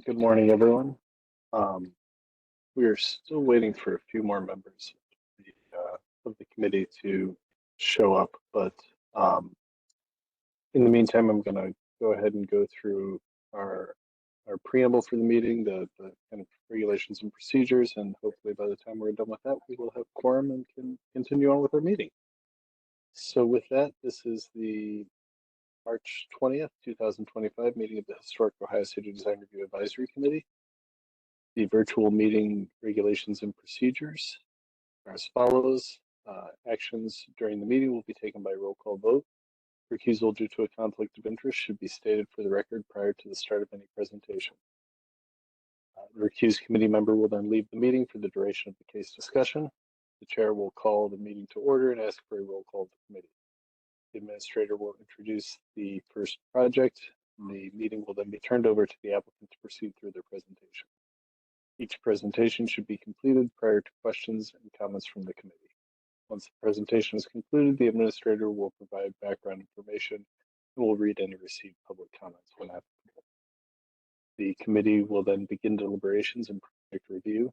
Good morning, everyone. We are still waiting for a few more members of the committee to show up, but in the meantime, I'm going to go ahead and go through our preamble for the meeting, the kind of regulations and procedures, and hopefully by the time we're done with that, we will have quorum and can continue on with our meeting. So with that, this is the March 20th, 2025 meeting of the Historic Ohio City Design Review Advisory Committee. The virtual meeting regulations and procedures are as follows. Actions during the meeting will be taken by roll call vote. Recusal due to a conflict of interest should be stated for the record prior to the start of any presentation. The recused committee member will then leave the meeting for the duration of the case discussion. The chair will call the meeting to order and ask for a roll call of the committee. The administrator will introduce the first project. The meeting will then be turned over to the applicant to proceed through their presentation. Each presentation should be completed prior to questions and comments from the committee. Once the presentation is concluded, the administrator will provide background information and will read any received public comments when applicable. The committee will then begin deliberations and project review.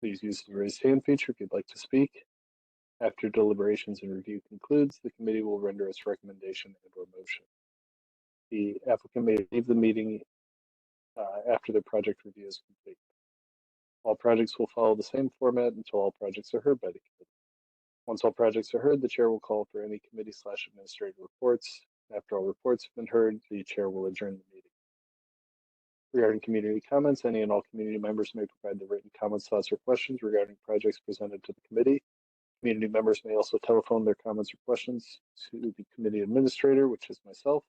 Please use the raise hand feature if you'd like to speak. After deliberations and review concludes, the committee will render its recommendation and/or motion. The applicant may leave the meeting after the project review is complete. All projects will follow the same format until all projects are heard by the committee. Once all projects are heard, the chair will call for any committee/administrative reports. After all reports have been heard, the chair will adjourn the meeting. Regarding community comments, any and all community members may provide their written comments, thoughts, or questions regarding projects presented to the committee. Community members may also telephone their comments or questions to the committee administrator, which is myself.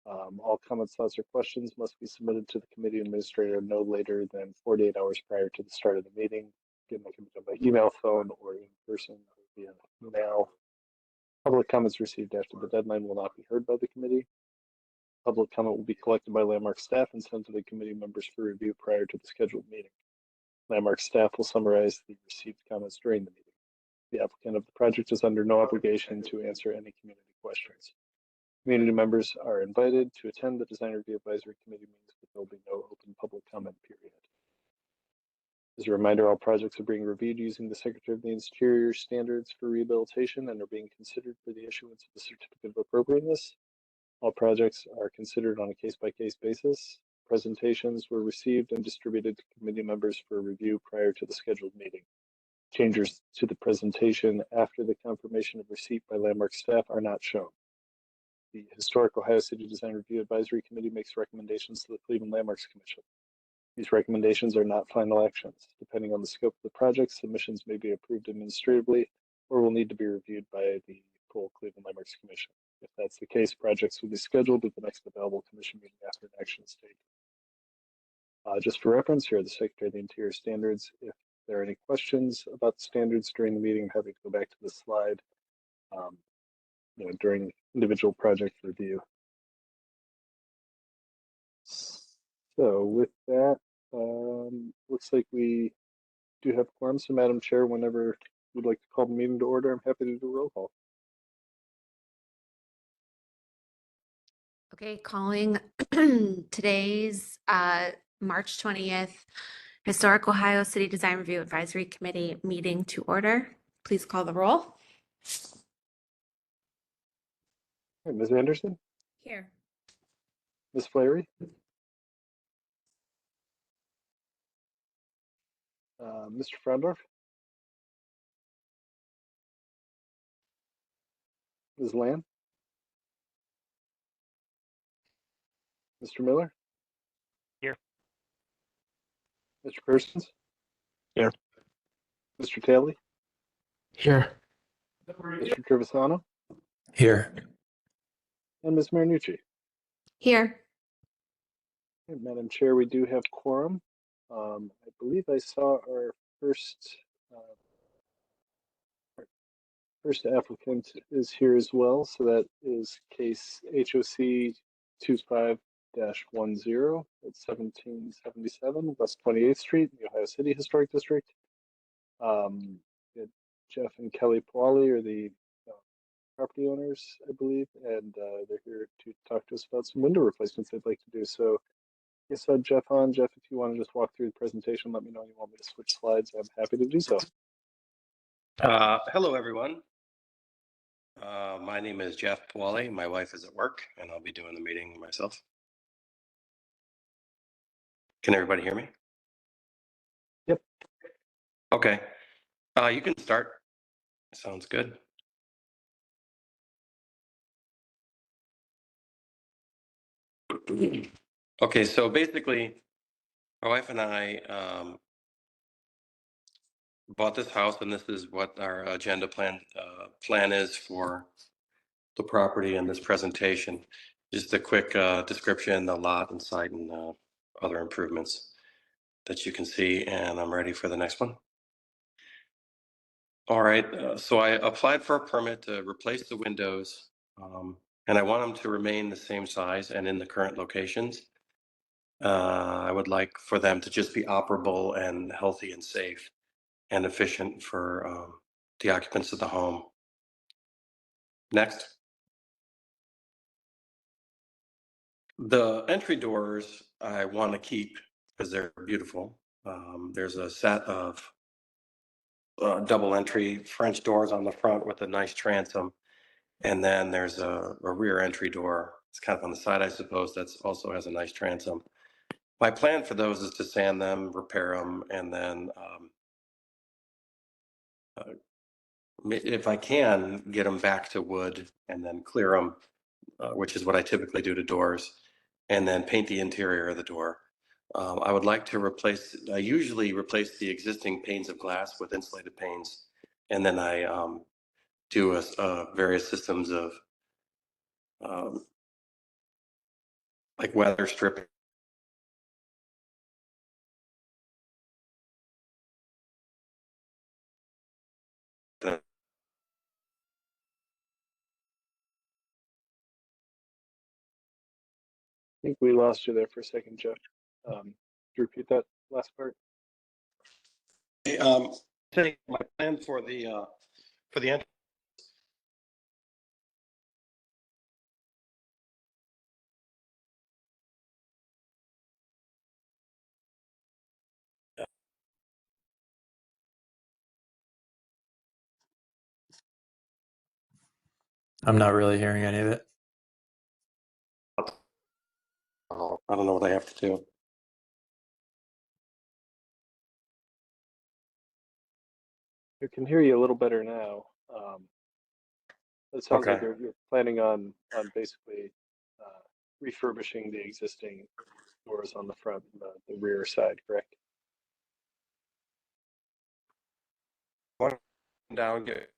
All comments, thoughts, or questions must be submitted to the committee administrator no later than 48 hours prior to the start of the meeting. Again, that can be done by email, phone, or in person or via mail. Public comments received after the deadline will not be heard by the committee. Public comment will be collected by Landmark staff and sent to the committee members for review prior to the scheduled meeting. Landmark staff will summarize the received comments during the meeting. The applicant of the project is under no obligation to answer any community questions. Community members are invited to attend the Design Review Advisory Committee meetings, but there will be no open public comment period. As a reminder, all projects are being reviewed using the Secretary of the Interior standards for rehabilitation and are being considered for the issuance of the Certificate of Appropriateness. All projects are considered on a case-by-case basis. Presentations were received and distributed to committee members for review prior to the scheduled meeting. Changes to the presentation after the confirmation of receipt by Landmark staff are not shown. The Historic Ohio City Design Review Advisory Committee makes recommendations to the Cleveland Landmarks Commission. These recommendations are not final actions. Depending on the scope of the project, submissions may be approved administratively or will need to be reviewed by the full Cleveland Landmarks Commission. If that's the case, projects will be scheduled at the next available commission meeting after an action is taken. Just for reference, here are the Secretary of the Interior standards. If there are any questions about the standards during the meeting, I'm happy to go back to the slide during individual project review. So with that, looks like we do have quorum. So Madam Chair, whenever you'd like to call the meeting to order, I'm happy to do a roll call. Okay, calling today's March 20th Historic Ohio City Design Review Advisory Committee meeting to order. Please call the roll. Right, Ms. Anderson? Here. Ms. Flaherty? Mr. Frondorf? Ms. Lamb? Mr. Miller? Here. Mr. Persons? Here. Mr. Talley? Here. Mr. Trevisano? Here. And Ms. Marinucci? Here. Okay, Madam Chair, we do have quorum. I believe I saw our first applicant is here as well. So that is case HOC 25-10 at 1777 West 28th Street, the Ohio City Historic District. Jeff and Kelly Pawley are the property owners, I believe, and they're here to talk to us about some window replacements they'd like to do. So you said Jeff on. Jeff, if you want to just walk through the presentation, let me know you want me to switch slides. I'm happy to do so. Hello, everyone. My name is Jeff Pawale. My wife is at work, and I'll be doing the meeting myself. Can everybody hear me? Yep. Okay. You can start. Sounds good. Okay, so basically, my wife and I bought this house, and this is what our agenda plan is for the property and this presentation. Just a quick description, the lot and site, and other improvements that you can see, and I'm ready for the next one. All right, so I applied for a permit to replace the windows, and I want them to remain the same size and in the current locations. I would like for them to just be operable and healthy and safe and efficient for the occupants of the home. Next. The entry doors I want to keep because they're beautiful. There's a set of double entry French doors on the front with a nice transom. And then there's a rear entry door. It's kind of on the side, I suppose, that's also has a nice transom. My plan for those is to sand them, repair them, and then if I can, get them back to wood and then clear them, which is what I typically do to doors, and then paint the interior of the door. I would like to I usually replace the existing panes of glass with insulated panes, and then I do various systems of like weather stripping. I think we lost you there for a second, Jeff. Could you repeat that last part? My plan for the entry. I'm not really hearing any of it. I don't know what I have to do. I can hear you a little better now. It sounds like Okay. you're planning on basically refurbishing the existing doors on the front and the rear side, correct? Down, get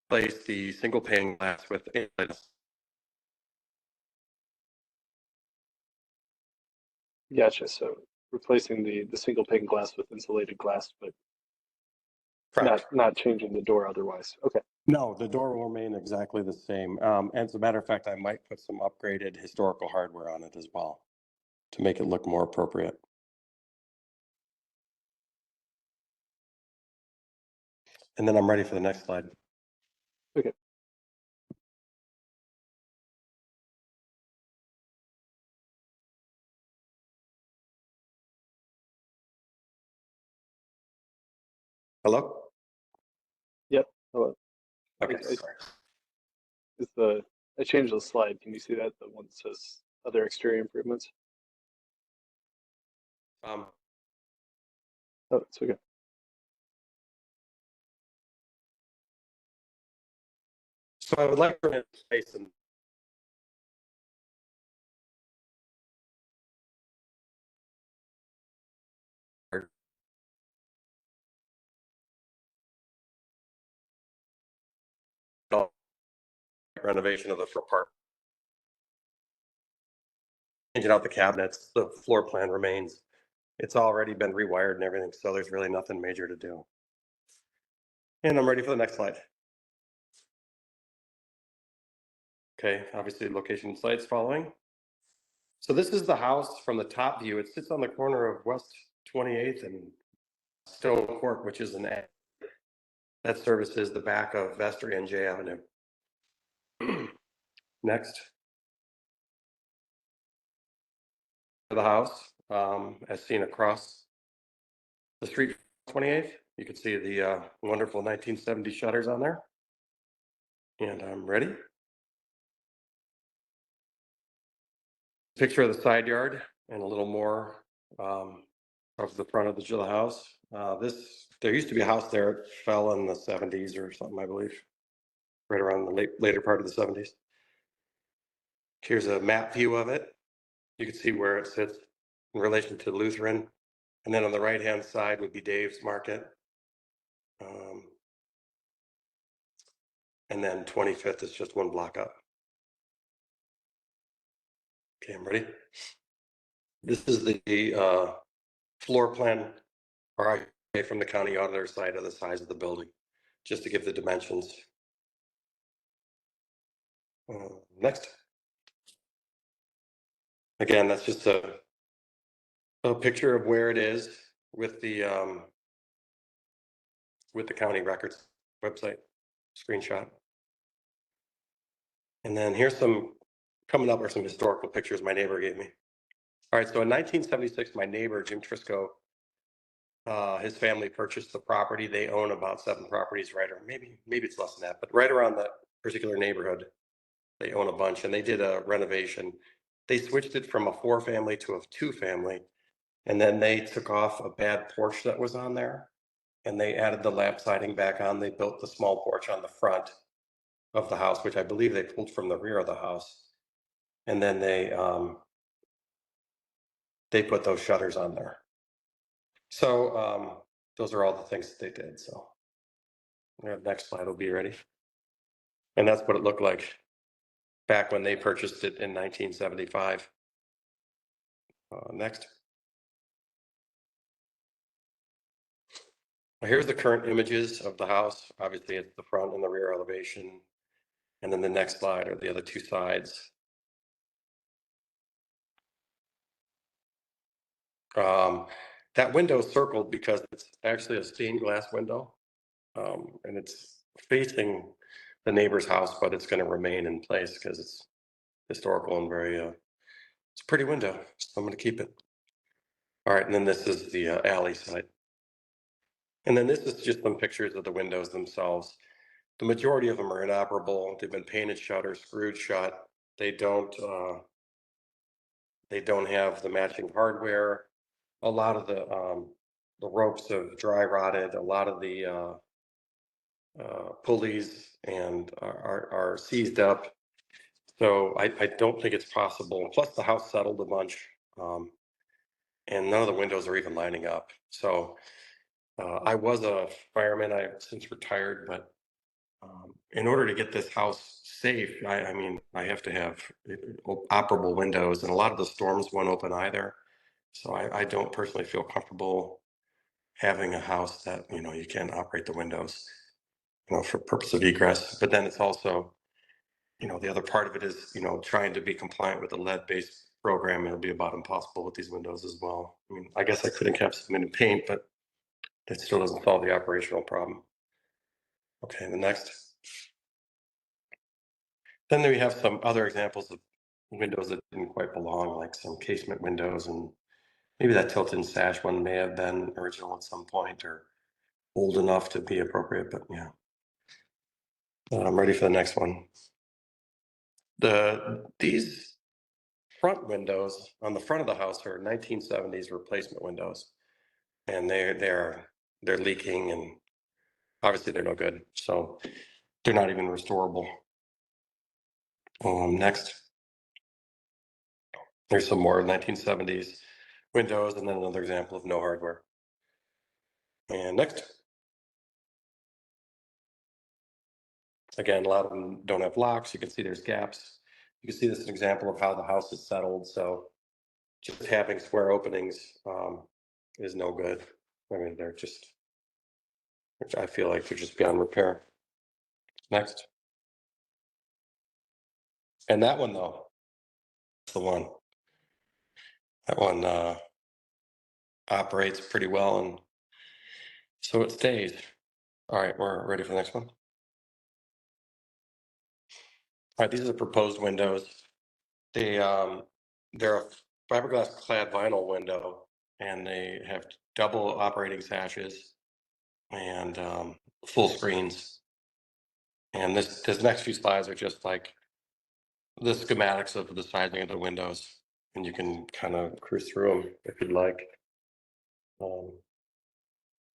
place the single pane glass with Gotcha. So replacing the single pane glass with insulated glass, but not changing the door otherwise. Okay. No, the door will remain exactly the same. And as a matter of fact, I might put some upgraded historical hardware on it as well to make it look more appropriate. And then I'm ready for the next slide. Okay. Hello? Yep. Hello. Okay. I changed the slide. Can you see that? The one that says other exterior improvements. Um, Oh, it's okay. so I would like to place some renovation of the apartment. Changing out the cabinets, the floor plan remains. It's already been rewired and everything, so there's really nothing major to do. And I'm ready for the next slide. Okay, obviously location sites following. So this is the house from the top view. It sits on the corner of West 28th and Stone Court, which is an A. That services the back of Vestry and J Avenue. Next. The house, as seen across the street, 28th. You can see the wonderful 1970 shutters on there. And I'm ready. Picture of the side yard and a little more of the front of the house. There used to be a house there. It fell in the 70s or something, I believe, right around the later part of the 70s. Here's a map view of it. You can see where it sits in relation to Lutheran. And then on the right-hand side would be Dave's Market. And then 25th is just one block up. Okay, I'm ready. This is the floor plan from the county auditor side of the size of the building, just to give the dimensions. Next. Again, that's just a picture of where it is with the county records website screenshot. And then here's some coming up are some historical pictures my neighbor gave me. All right, so in 1976, my neighbor, Jim Trisco, his family purchased the property. They own about 7 properties, right? Or maybe it's less than that, but right around that particular neighborhood, they own a bunch, and they did a renovation. They switched it from a 4-family to a 2-family, and then they took off a bad porch that was on there, and they added the lap siding back on. They built the small porch on the front of the house, which I believe they pulled from the rear of the house, and then they put those shutters on there. So those are all the things that they did. So next slide will be ready. And that's what it looked like back when they purchased it in 1975. Next. Here's the current images of the house. Obviously, it's the front and the rear elevation. And then the next slide are the other 2 sides. That window is circled because it's actually a stained glass window. And it's facing the neighbor's house, but it's going to remain in place because it's historical and very, it's a pretty window. So I'm going to keep it. All right, and then this is the alley side. And then this is just some pictures of the windows themselves. The majority of them are inoperable. They've been painted shut or screwed shut. They don't have the matching hardware. A lot of the ropes have dry rotted. A lot of the pulleys and are seized up. So I don't think it's possible. Plus the house settled a bunch, and none of the windows are even lining up. So I was a fireman. I have since retired, but in order to get this house safe, I mean, I have to have operable windows, and a lot of the storms won't open either. So I don't personally feel comfortable having a house that, you can't operate the windows, for purpose of egress. But then it's also, the other part of it is, trying to be compliant with the lead-based program. It'll be about impossible with these windows as well. I mean, I guess I could encapsulate them in paint, but that still doesn't solve the operational problem. Okay, the next. Then we have some other examples of windows that didn't quite belong, like some casement windows, and maybe that tilt and sash one may have been original at some point or old enough to be appropriate, but yeah. I'm ready for the next one. These front windows on the front of the house are 1970s replacement windows, and they're leaking, and obviously they're no good, so they're not even restorable. Next. There's some more 1970s windows, and then another example of no hardware. And next. Again, a lot of them don't have locks. You can see there's gaps. You can see this is an example of how the house is settled. So just having square openings is no good. I mean, which I feel like they're just beyond repair. Next. And that one though, that's the one. That one operates pretty well, and so it stays. All right, we're ready for the next one. right, these are the proposed windows. They're a fiberglass clad vinyl window, and they have double operating sashes and full screens. And this next few slides are just like the schematics of the sizing of the windows, and you can kind of cruise through them if you'd like.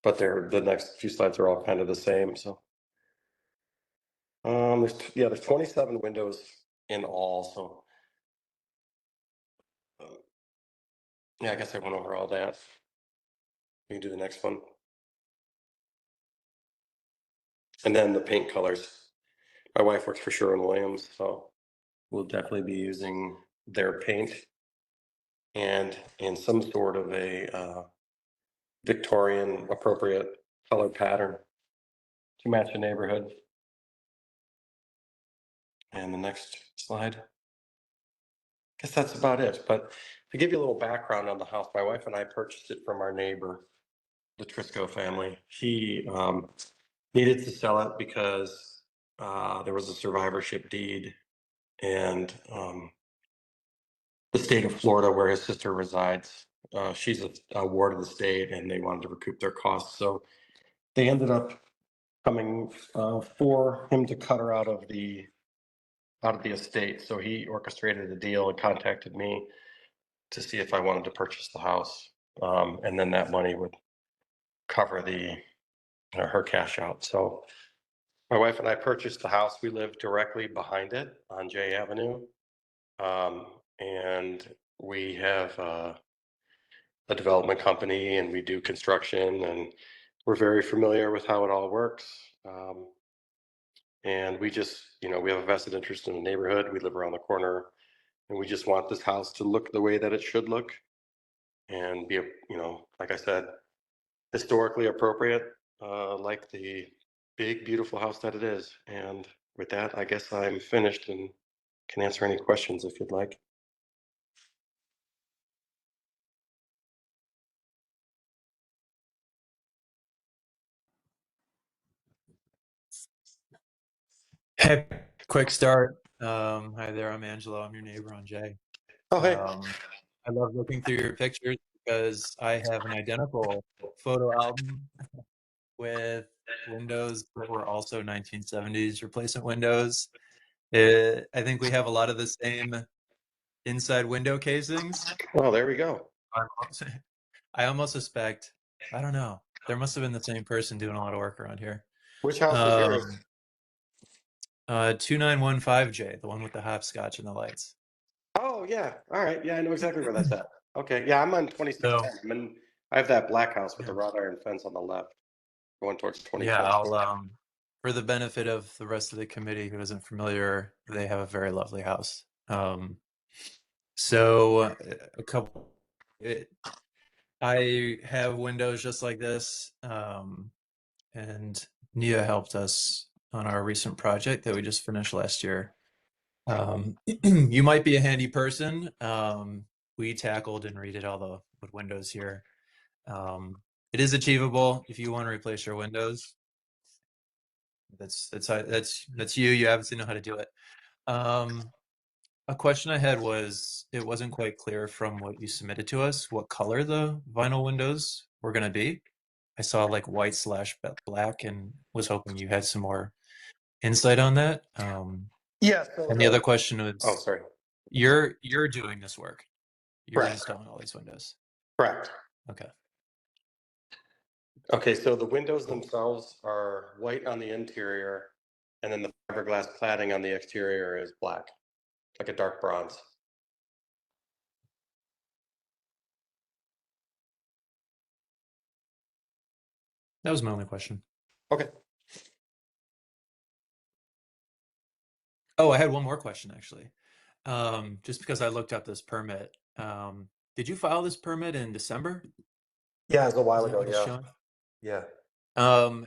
But the next few slides are all kind of the same. So there's 27 windows in all. So yeah, I guess I went over all that. We can do the next one. And then the paint colors. My wife works for Sherwin-Williams, so we'll definitely be using their paint and in some sort of a Victorian appropriate color pattern to match the neighborhood. And the next slide. I guess that's about it. But to give you a little background on the house, my wife and I purchased it from our neighbor, the Trisco family. He needed to sell it because there was a survivorship deed, and the state of Florida, where his sister resides, she's a ward of the state, and they wanted to recoup their costs. So they ended up coming for him to cut her out of the estate. So he orchestrated a deal and contacted me to see if I wanted to purchase the house, and then that money would cover her cash out. So my wife and I purchased the house. We live directly behind it on J Avenue, and we have a development company, and we do construction, and we're very familiar with how it all works. And we just, we have a vested interest in the neighborhood. We live around the corner, and we just want this house to look the way that it should look and be, like I said, historically appropriate, like the big, beautiful house that it is. And with that, I guess I'm finished and can answer any questions if you'd like. Hey, quick start. Hi there, I'm Angelo. I'm your neighbor on Jay. Oh, hey. I love looking through your pictures because I have an identical photo album with windows that were also 1970s replacement windows. I think we have a lot of the same inside window casings. Oh, there we go. I almost suspect, I don't know, there must have been the same person doing a lot of work around here. Which house is yours? 2915J, the one with the hopscotch and the lights. Oh, yeah. All right. Yeah, I know exactly where that's at. Okay. Yeah, I'm on 2610. I have that black house with the wrought iron fence on the left, going towards 25. Yeah, I'll for the benefit of the rest of the committee who isn't familiar, they have a very lovely house. So a couple, I have windows just like this, and Nia helped us on our recent project that we just finished last year. You might be a handy person. We tackled and redid all the wood windows here. It is achievable if you want to replace your windows. That's you. You obviously know how to do it. A question I had was, it wasn't quite clear from what you submitted to us what color the vinyl windows were going to be. I saw like white/black and was hoping you had some more insight on that. Yeah. So And the other question was, oh, sorry. You're doing this work. You're Correct. installing all these windows. Correct. Okay. Okay, so the windows themselves are white on the interior, and then the fiberglass cladding on the exterior is black, like a dark bronze. That was my only question. Okay. Oh, I had one more question actually. Just because I looked up this permit. Did you file this permit in December? Yeah, it was a while Is that ago. what it's Yeah. showing? Yeah.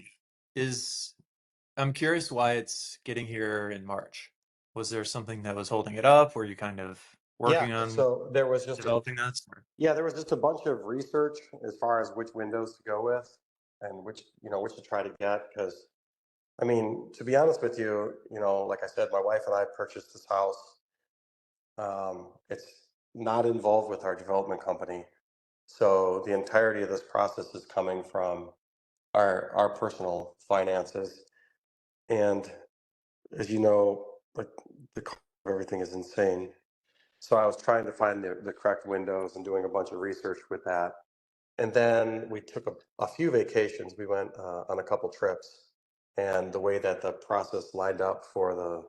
I'm curious why it's getting here in March. Was there something that was holding it up? Were you kind of working on So there was just developing this? there was just a bunch of research as far as which windows to go with and which to try to get, because I mean, to be honest with you, like I said, my wife and I purchased this house. It's not involved with our development company. So the entirety of this process is coming from our personal finances. And as you know, like the cost of everything is insane. So I was trying to find the correct windows and doing a bunch of research with that. And then we took a few vacations. We went on a couple trips. And the way that the process lined up for the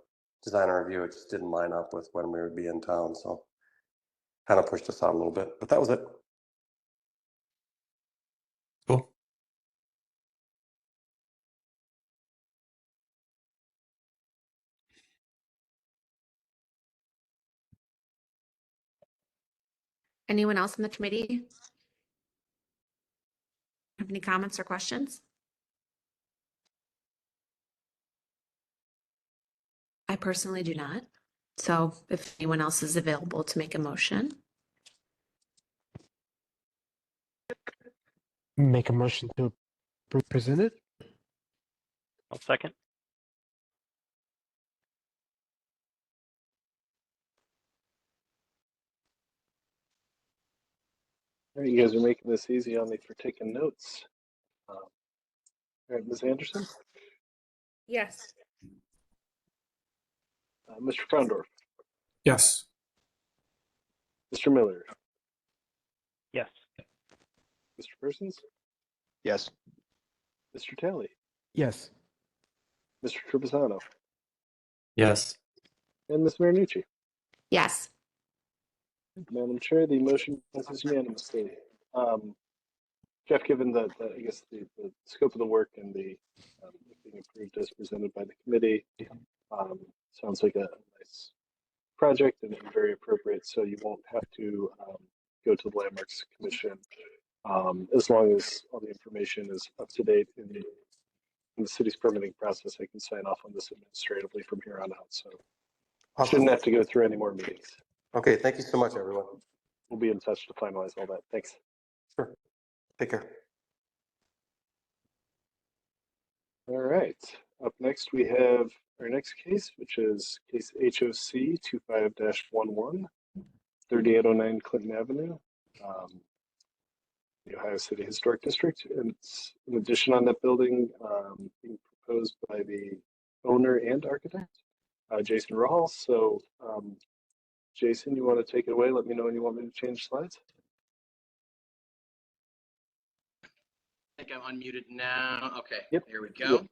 designer review, it just didn't line up with when we would be in town. So kind of pushed us out a little bit, but that was it. Cool. Anyone else in the committee have any comments or questions? I personally do not. So if anyone else is available to make a motion, Make a motion to approve presented. I'll second. All right, you guys are making this easy on me for taking notes. All right, Ms. Anderson, yes. Mr. Frondorf, Yes. Mr. Miller, Yes. Mr. Persons, Yes. Mr. Talley, Yes. Mr. Trebizano, Yes. and Ms. Marinucci. Yes. Madam Chair, the motion passes unanimously. Jeff, given the I guess the scope of the work and the being approved as presented by the committee, sounds like a nice project and very appropriate. So you won't have to go to the Landmarks Commission as long as all the information is up to date in the city's permitting process. I can sign off on this administratively from here on out. So Awesome. shouldn't have to go through any more meetings. Okay, thank you so much, everyone. We'll be in touch to finalize all that. Thanks. Sure. Take care. All right. Up next, we have our next case, which is case HOC 25-11, 3809 Clinton Avenue, the Ohio City Historic District. And it's an addition on that building being proposed by the owner and architect, Jason Rahal. So, Jason, you want to take it away? Let me know when you want me to change slides. I think I'm unmuted now. Okay, Yep. There we go. Yep.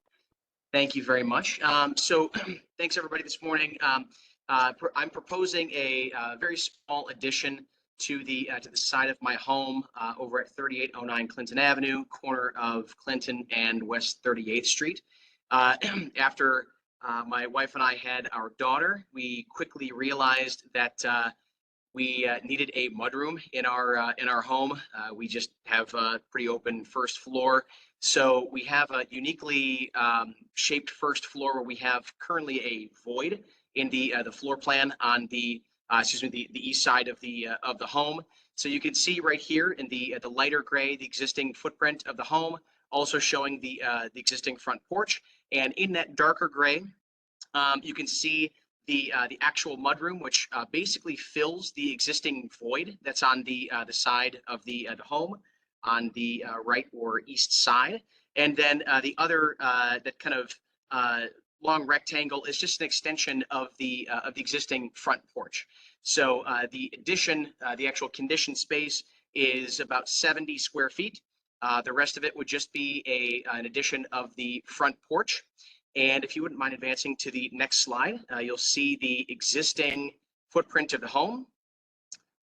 Thank you very much. So thanks everybody this morning. I'm proposing a very small addition to the side of my home over at 3809 Clinton Avenue, corner of Clinton and West 38th Street. After my wife and I had our daughter, we quickly realized that we needed a mudroom in our home. We just have a pretty open first floor. So we have a uniquely shaped first floor where we have currently a void in the floor plan on the east side of the home. So you can see right here in the lighter gray the existing footprint of the home, also showing the existing front porch, and in that darker gray you can see the actual mudroom, which basically fills the existing void that's on the side of the home on the right or east side. And then the other that kind of long rectangle is just an extension of the existing front porch. So the addition, the actual conditioned space is about 70 square feet. The rest of it would just be an addition of the front porch. And if you wouldn't mind advancing to the next slide, you'll see the existing footprint of the home.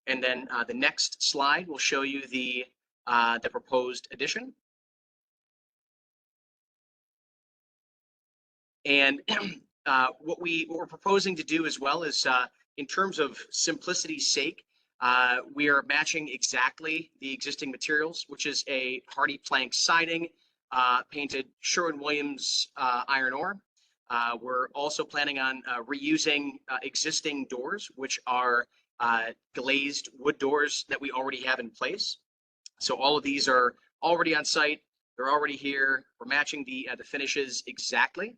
And then the next slide will show you the proposed addition. And what we're proposing to do as well is, in terms of simplicity's sake, we are matching exactly the existing materials, which is a hardy plank siding, painted Sherwin-Williams iron ore. We're also planning on reusing existing doors, which are glazed wood doors that we already have in place. So all of these are already on site. They're already here. We're matching the finishes exactly.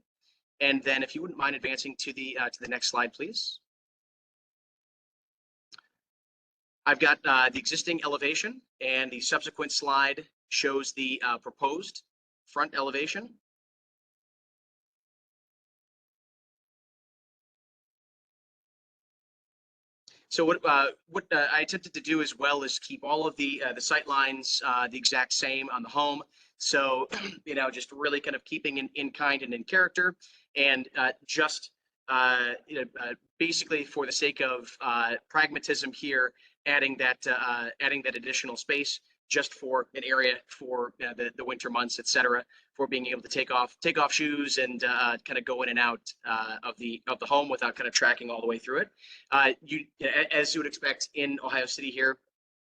And then if you wouldn't mind advancing to the next slide, please. I've got the existing elevation, and the subsequent slide shows the proposed front elevation. So what I attempted to do as well is keep all of the sight lines the exact same on the home. So just really kind of keeping in kind and in character, and just basically for the sake of pragmatism here, adding that additional space just for an area for the winter months, etc., for being able to take off shoes and kind of go in and out of the home without kind of tracking all the way through it. As you would expect in Ohio City here,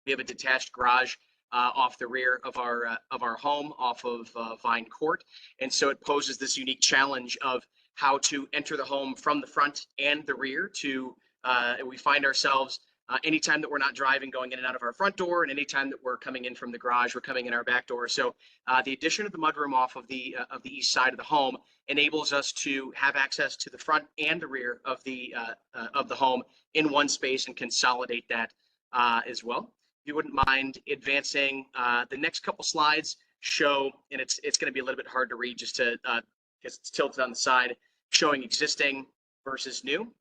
we have a detached garage off the rear of our home, off of Vine Court, and so it poses this unique challenge of how to enter the home from the front and the rear. We find ourselves anytime that we're not driving, going in and out of our front door, and anytime that we're coming in from the garage, we're coming in our back door. So the addition of the mudroom off of the east side of the home enables us to have access to the front and the rear of the home in one space and consolidate that as well. If you wouldn't mind advancing, the next couple slides show, and it's going to be a little bit hard to read just to because it's tilted on the side, showing existing versus new.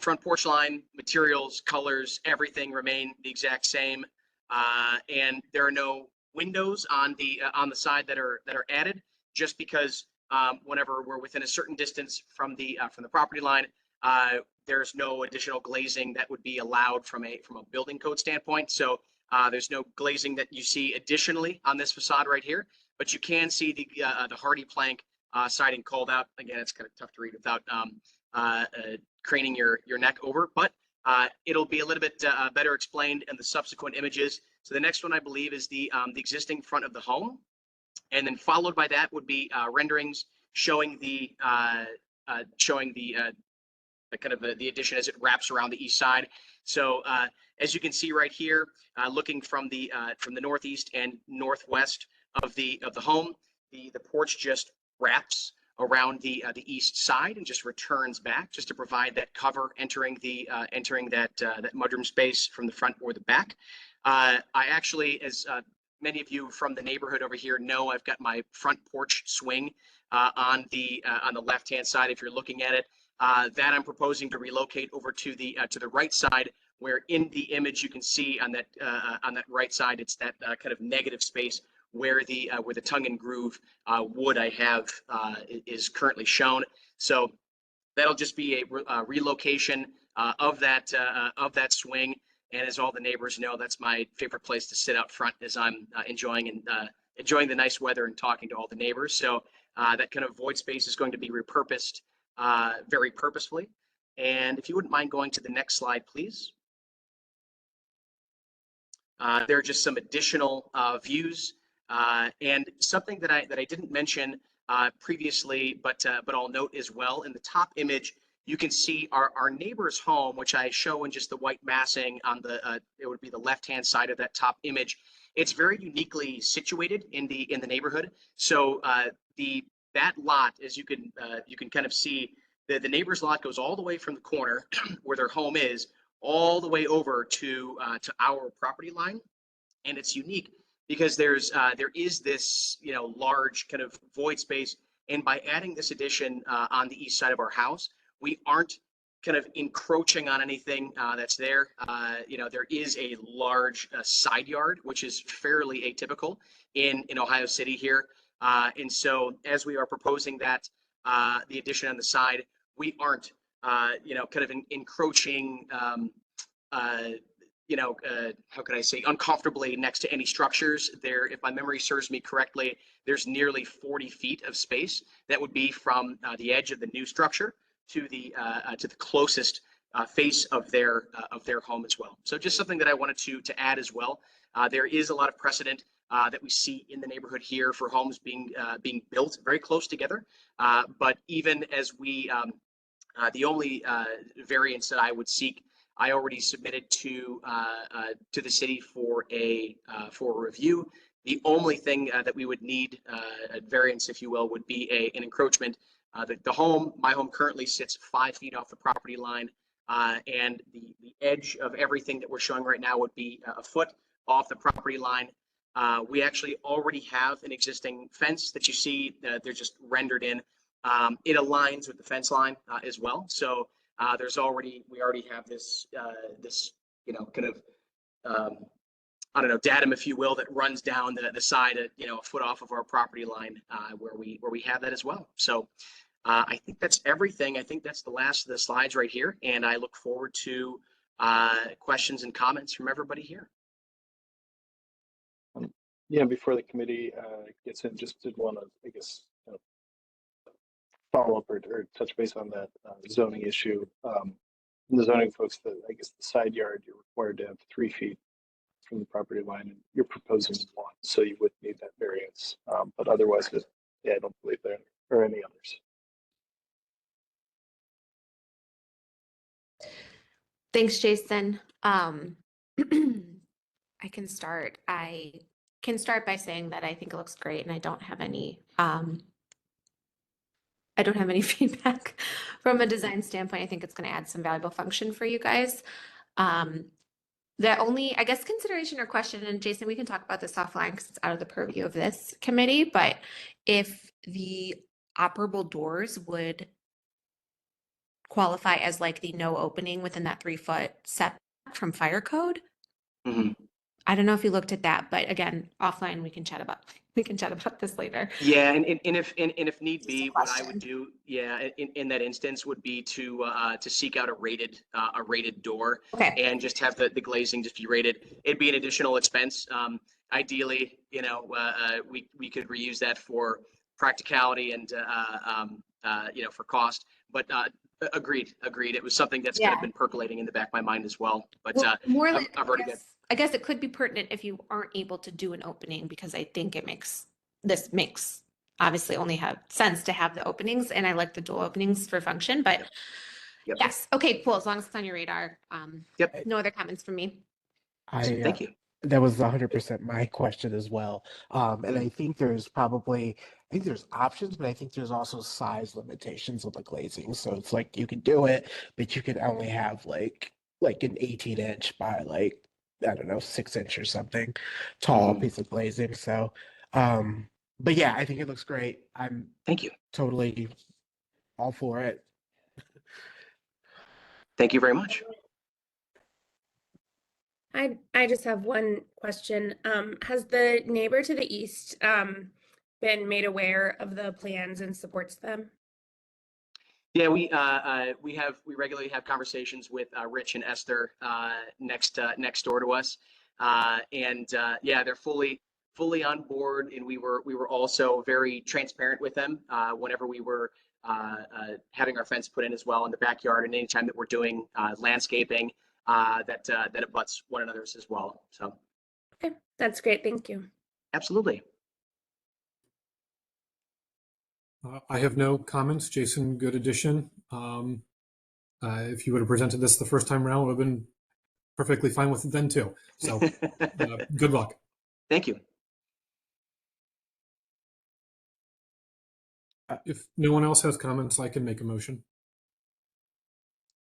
Front porch line, materials, colors, everything remain the exact same, and there are no windows on the side that are added, just because whenever we're within a certain distance from the property line, there's no additional glazing that would be allowed from a building code standpoint. So there's no glazing that you see additionally on this facade right here, but you can see the hardy plank siding called out. Again, it's kind of tough to read without craning your neck over, but it'll be a little bit better explained in the subsequent images. So the next one, I believe, is the existing front of the home, and then followed by that would be renderings showing the kind of the addition as it wraps around the east side. So as you can see right here, looking from the northeast and northwest of the home, the porch just wraps around the east side and just returns back, just to provide that cover entering that mudroom space from the front or the back. I actually, as many of you from the neighborhood over here know, I've got my front porch swing on the left-hand side. If you're looking at it, that I'm proposing to relocate over to the right side, where in the image you can see on that right side, it's that kind of negative space where the tongue and groove wood I have is currently shown. So that'll just be a relocation of that swing. And as all the neighbors know, that's my favorite place to sit out front as I'm enjoying the nice weather and talking to all the neighbors. So that kind of void space is going to be repurposed very purposefully. And if you wouldn't mind going to the next slide, please. There are just some additional views and something that I didn't mention previously, but I'll note as well. In the top image, you can see our neighbor's home, which I show in just the white massing on the it would be the left-hand side of that top image. It's very uniquely situated in the neighborhood. So that lot, as you can kind of see, the neighbor's lot goes all the way from the corner where their home is, all the way over to our property line. And it's unique because there is this large kind of void space, and by adding this addition on the east side of our house, we aren't kind of encroaching on anything that's there. There is a large side yard, which is fairly atypical in Ohio City here, and so as we are proposing that the addition on the side, we aren't kind of encroaching how could I say, uncomfortably next to any structures. There, if my memory serves me correctly, there's nearly 40 feet of space that would be from the edge of the new structure to the closest face of their home as well. So just something that I wanted to add as well. There is a lot of precedent that we see in the neighborhood here for homes being built very close together. But even as we, the only variance that I would seek, I already submitted to the city for a review, The only thing that we would need a variance, if you will, would be an encroachment. My home currently sits 5 feet off the property line, and the edge of everything that we're showing right now would be a foot off the property line. We actually already have an existing fence that you see. They're just rendered in. It aligns with the fence line as well. So we already have this kind of I don't know, datum, if you will, that runs down the side, a foot off of our property line, where we have that as well. So I think that's everything. I think that's the last of the slides right here, and I look forward to questions and comments from everybody here. Yeah, before the committee gets in, just did want to, I guess, follow up or touch base on that zoning issue. From the zoning folks, I guess the side yard, you're required to have 3 feet from the property line, and you're proposing 1, so you would need that variance. But otherwise, I don't believe there are any others. Thanks, Jason. I can start. I can start by saying that I think it looks great, and I don't have any feedback from a design standpoint. I think it's going to add some valuable function for you guys. The only, I guess, consideration or question, and Jason, we can talk about this offline because it's out of the purview of this committee, but if the operable doors would qualify as like the no opening within that 3-foot setback from fire code. Mm-hmm. I don't know if you looked at that, but again, offline we can chat about this later. Yeah, and if need Just a be, what I question. would do, in that instance, would be to seek out a rated door, Okay. and just have the glazing just be rated. It'd be an additional expense. Ideally, we could reuse that for practicality and for cost. But agreed. It was something that's kind of been percolating in the back of my mind as well. But Well, more like, I've already got. I guess it could be pertinent if you aren't able to do an opening, because I think this makes obviously only have sense to have the openings, and I like the dual openings for function, but Yep. yes. Okay, cool. As long as it's on your radar. Yep. No other comments from me. Thank you. That was 100% my question as well. And I think there's options, but I think there's also size limitations with the glazing. So it's like you can do it, but you can only have like an 18-inch by I don't know, 6-inch or something tall piece of glazing. So, but yeah, I think it looks great. I'm Thank you. totally all for it. Thank you very much. I just have one question. Has the neighbor to the east been made aware of the plans and supports them? Yeah, we regularly have conversations with Rich and Esther next door to us, and they're fully on board. And we were also very transparent with them whenever we were having our fence put in as well in the backyard, and anytime that we're doing landscaping that abuts one another's as well. So, Okay, that's great. Thank you. absolutely. I have no comments. Jason, good addition. If you would have presented this the first time around, I would have been perfectly fine with it then too. So good luck. Thank you. If no one else has comments, I can make a motion.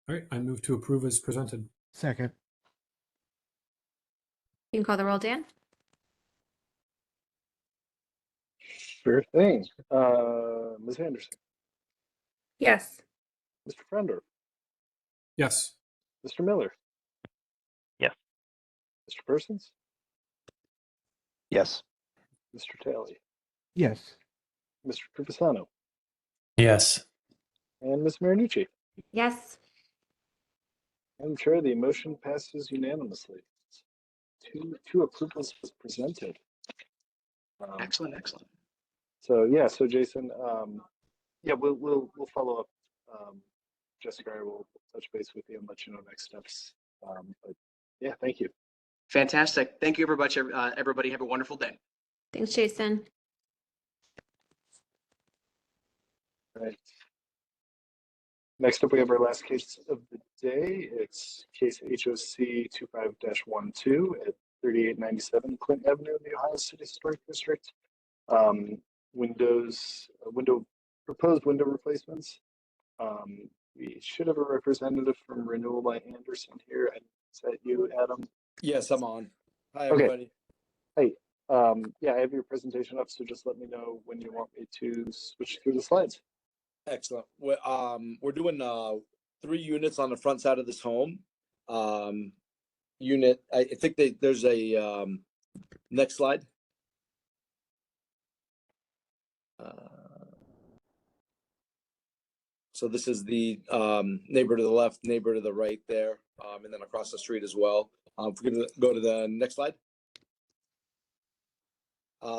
All right, I move to approve as presented. Second. You can call the roll, Dan. Sure thing. Ms. Anderson, Yes. Mr. Frender, Yes. Mr. Miller, Yes. Mr. Persons, Yes. Mr. Talley, Yes. Mr. Trufasano, Yes. and Ms. Marinucci. Yes. Madam Chair, the motion passes unanimously. Two approvals was presented. Excellent. So Jason, we'll follow up. Jessica, I will touch base with you and let you know next steps. But yeah, thank you. Fantastic. Thank you very much, everybody. Have a wonderful day. Thanks, Jason. All right. Next up, we have our last case of the day. It's case HOC 25-12 at 3897 Clinton Avenue in the Ohio City Historic District. Proposed window replacements. We should have a representative from Renewal by Anderson here. Is that you, Adam? Yes, I'm on. Hi, Okay. everybody. Hey, yeah, I have your presentation up, so just let me know when you want me to switch through the slides. Excellent. We're doing 3 units on the front side of this home. Unit, I think there's a next slide. So this is the neighbor to the left, neighbor to the right there, and then across the street as well. If we're gonna go to the next slide.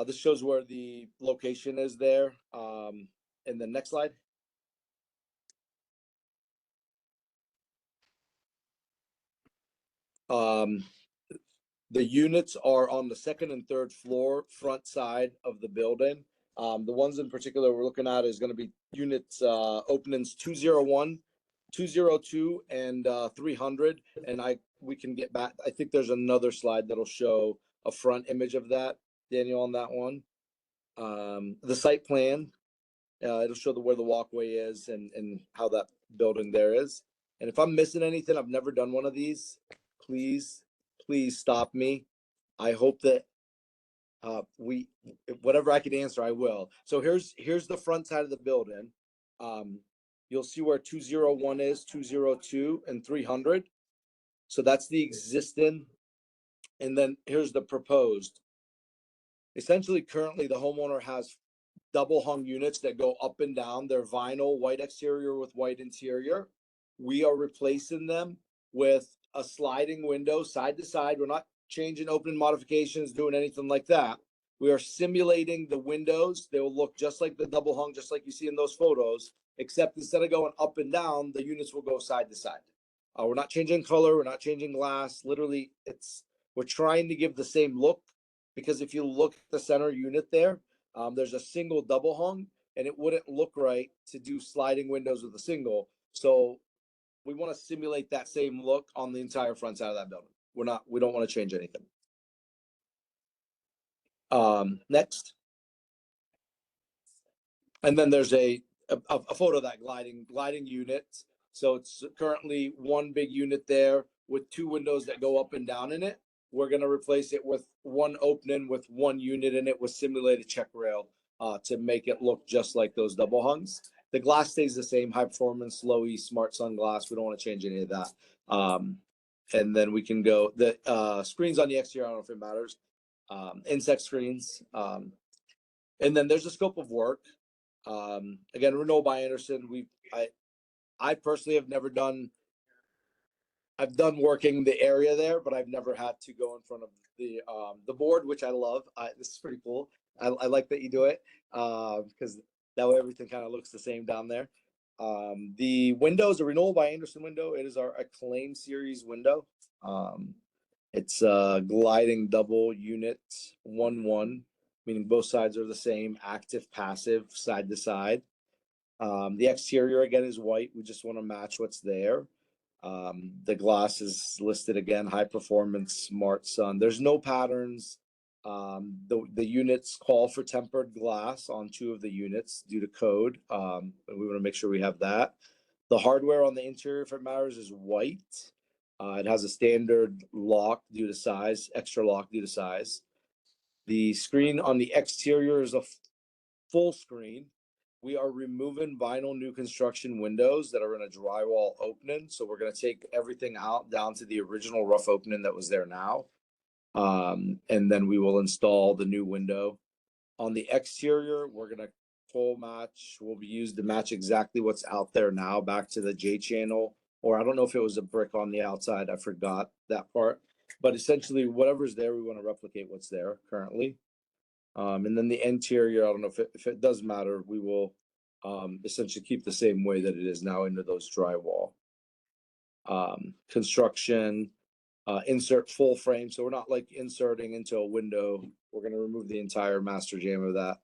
This shows where the location is there. And the next slide. The units are on the 2nd and 3rd floor front side of the building. The ones in particular we're looking at is going to be units openings 201, 202, and 300. And we can get back. I think there's another slide that'll show a front image of that, Daniel, on that one. The site plan, it'll show where the walkway is and how that building there is. And if I'm missing anything, I've never done one of these. Please stop me. I hope that whatever I can answer, I will. So here's the front side of the building. You'll see where 201 is, 202, and 300. So that's the existing. And then here's the proposed. Essentially, currently the homeowner has double hung units that go up and down. They're vinyl, white exterior with white interior. We are replacing them with a sliding window side to side. We're not changing opening modifications, doing anything like that. We are simulating the windows. They will look just like the double hung, just like you see in those photos, except instead of going up and down, the units will go side to side. We're not changing color. We're not changing glass. Literally, we're trying to give the same look, because if you look at the center unit there, there's a single double hung, and it wouldn't look right to do sliding windows with a single. So we want to simulate that same look on the entire front side of that building. We don't want to change anything. Next. And then there's a photo of that gliding unit. So it's currently one big unit there with 2 windows that go up and down in it. We're going to replace it with one opening with 1 unit in it with simulated check rail to make it look just like those double hungs. The glass stays the same, high performance, low E, smart sunglass. We don't want to change any of that. And then we can go, the screens on the exterior, I don't know if it matters, insect screens. And then there's a scope of work. Again, Renewal by Anderson, I personally have never done, I've done working the area there, but I've never had to go in front of the board, which I love. This is pretty cool. I like that you do it because that way everything kind of looks the same down there. The windows, the Renewal by Anderson window, it is our Acclaim series window. It's a gliding double unit 1-1, meaning both sides are the same, active, passive, side to side. The exterior again is white. We just want to match what's there. The glass is listed again, high performance, smart sun. There's no patterns. The units call for tempered glass on 2 of the units due to code. We want to make sure we have that. The hardware on the interior, if it matters, is white. It has a standard lock due to size, extra lock due to size. The screen on the exterior is a full screen. We are removing vinyl new construction windows that are in a drywall opening. So we're going to take everything out down to the original rough opening that was there now. And then we will install the new window. On the exterior, we're going to full match, will be used to match exactly what's out there now back to the J channel. Or I don't know if it was a brick on the outside. I forgot that part. But essentially, whatever's there, we want to replicate what's there currently. And then the interior, I don't know if it does matter, we will essentially keep the same way that it is now into those drywall. Construction, insert full frame. So we're not like inserting into a window. We're going to remove the entire master jamb of that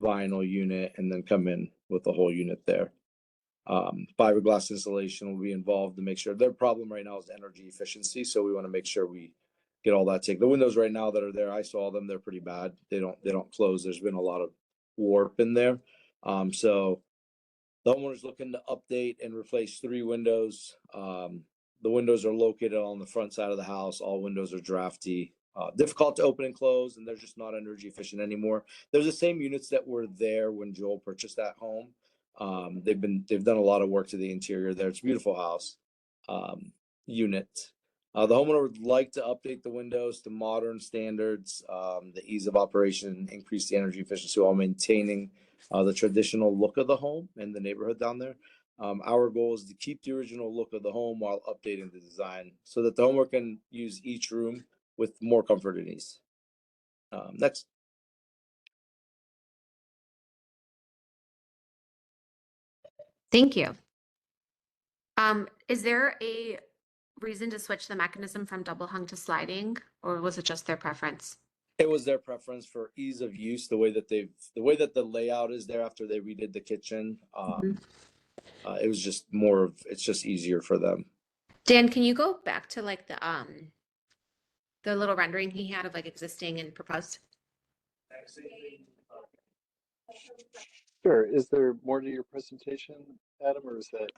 vinyl unit and then come in with the whole unit there. Fiberglass insulation will be involved to make sure. Their problem right now is energy efficiency. So we want to make sure we get all that taken. The windows right now that are there, I saw them, they're pretty bad. They don't close. There's been a lot of warp in there. So the homeowner's looking to update and replace 3 windows. The windows are located on the front side of the house. All windows are drafty, difficult to open and close, and they're just not energy efficient anymore. They're the same units that were there when Joel purchased that home. They've done a lot of work to the interior there. It's a beautiful house unit. The homeowner would like to update the windows to modern standards, the ease of operation, increase the energy efficiency while maintaining the traditional look of the home and the neighborhood down there. Our goal is to keep the original look of the home while updating the design so that the homeowner can use each room with more comfort and ease. Next. Thank you. Is there a reason to switch the mechanism from double hung to sliding, or was it just their preference? It was their preference for ease of use, the way that the layout is there after they redid the kitchen. It was just it's just easier for them. Dan, can you go back to like the little rendering he had of like existing and proposed? Sure. Is there more to your presentation, Adam, or is that?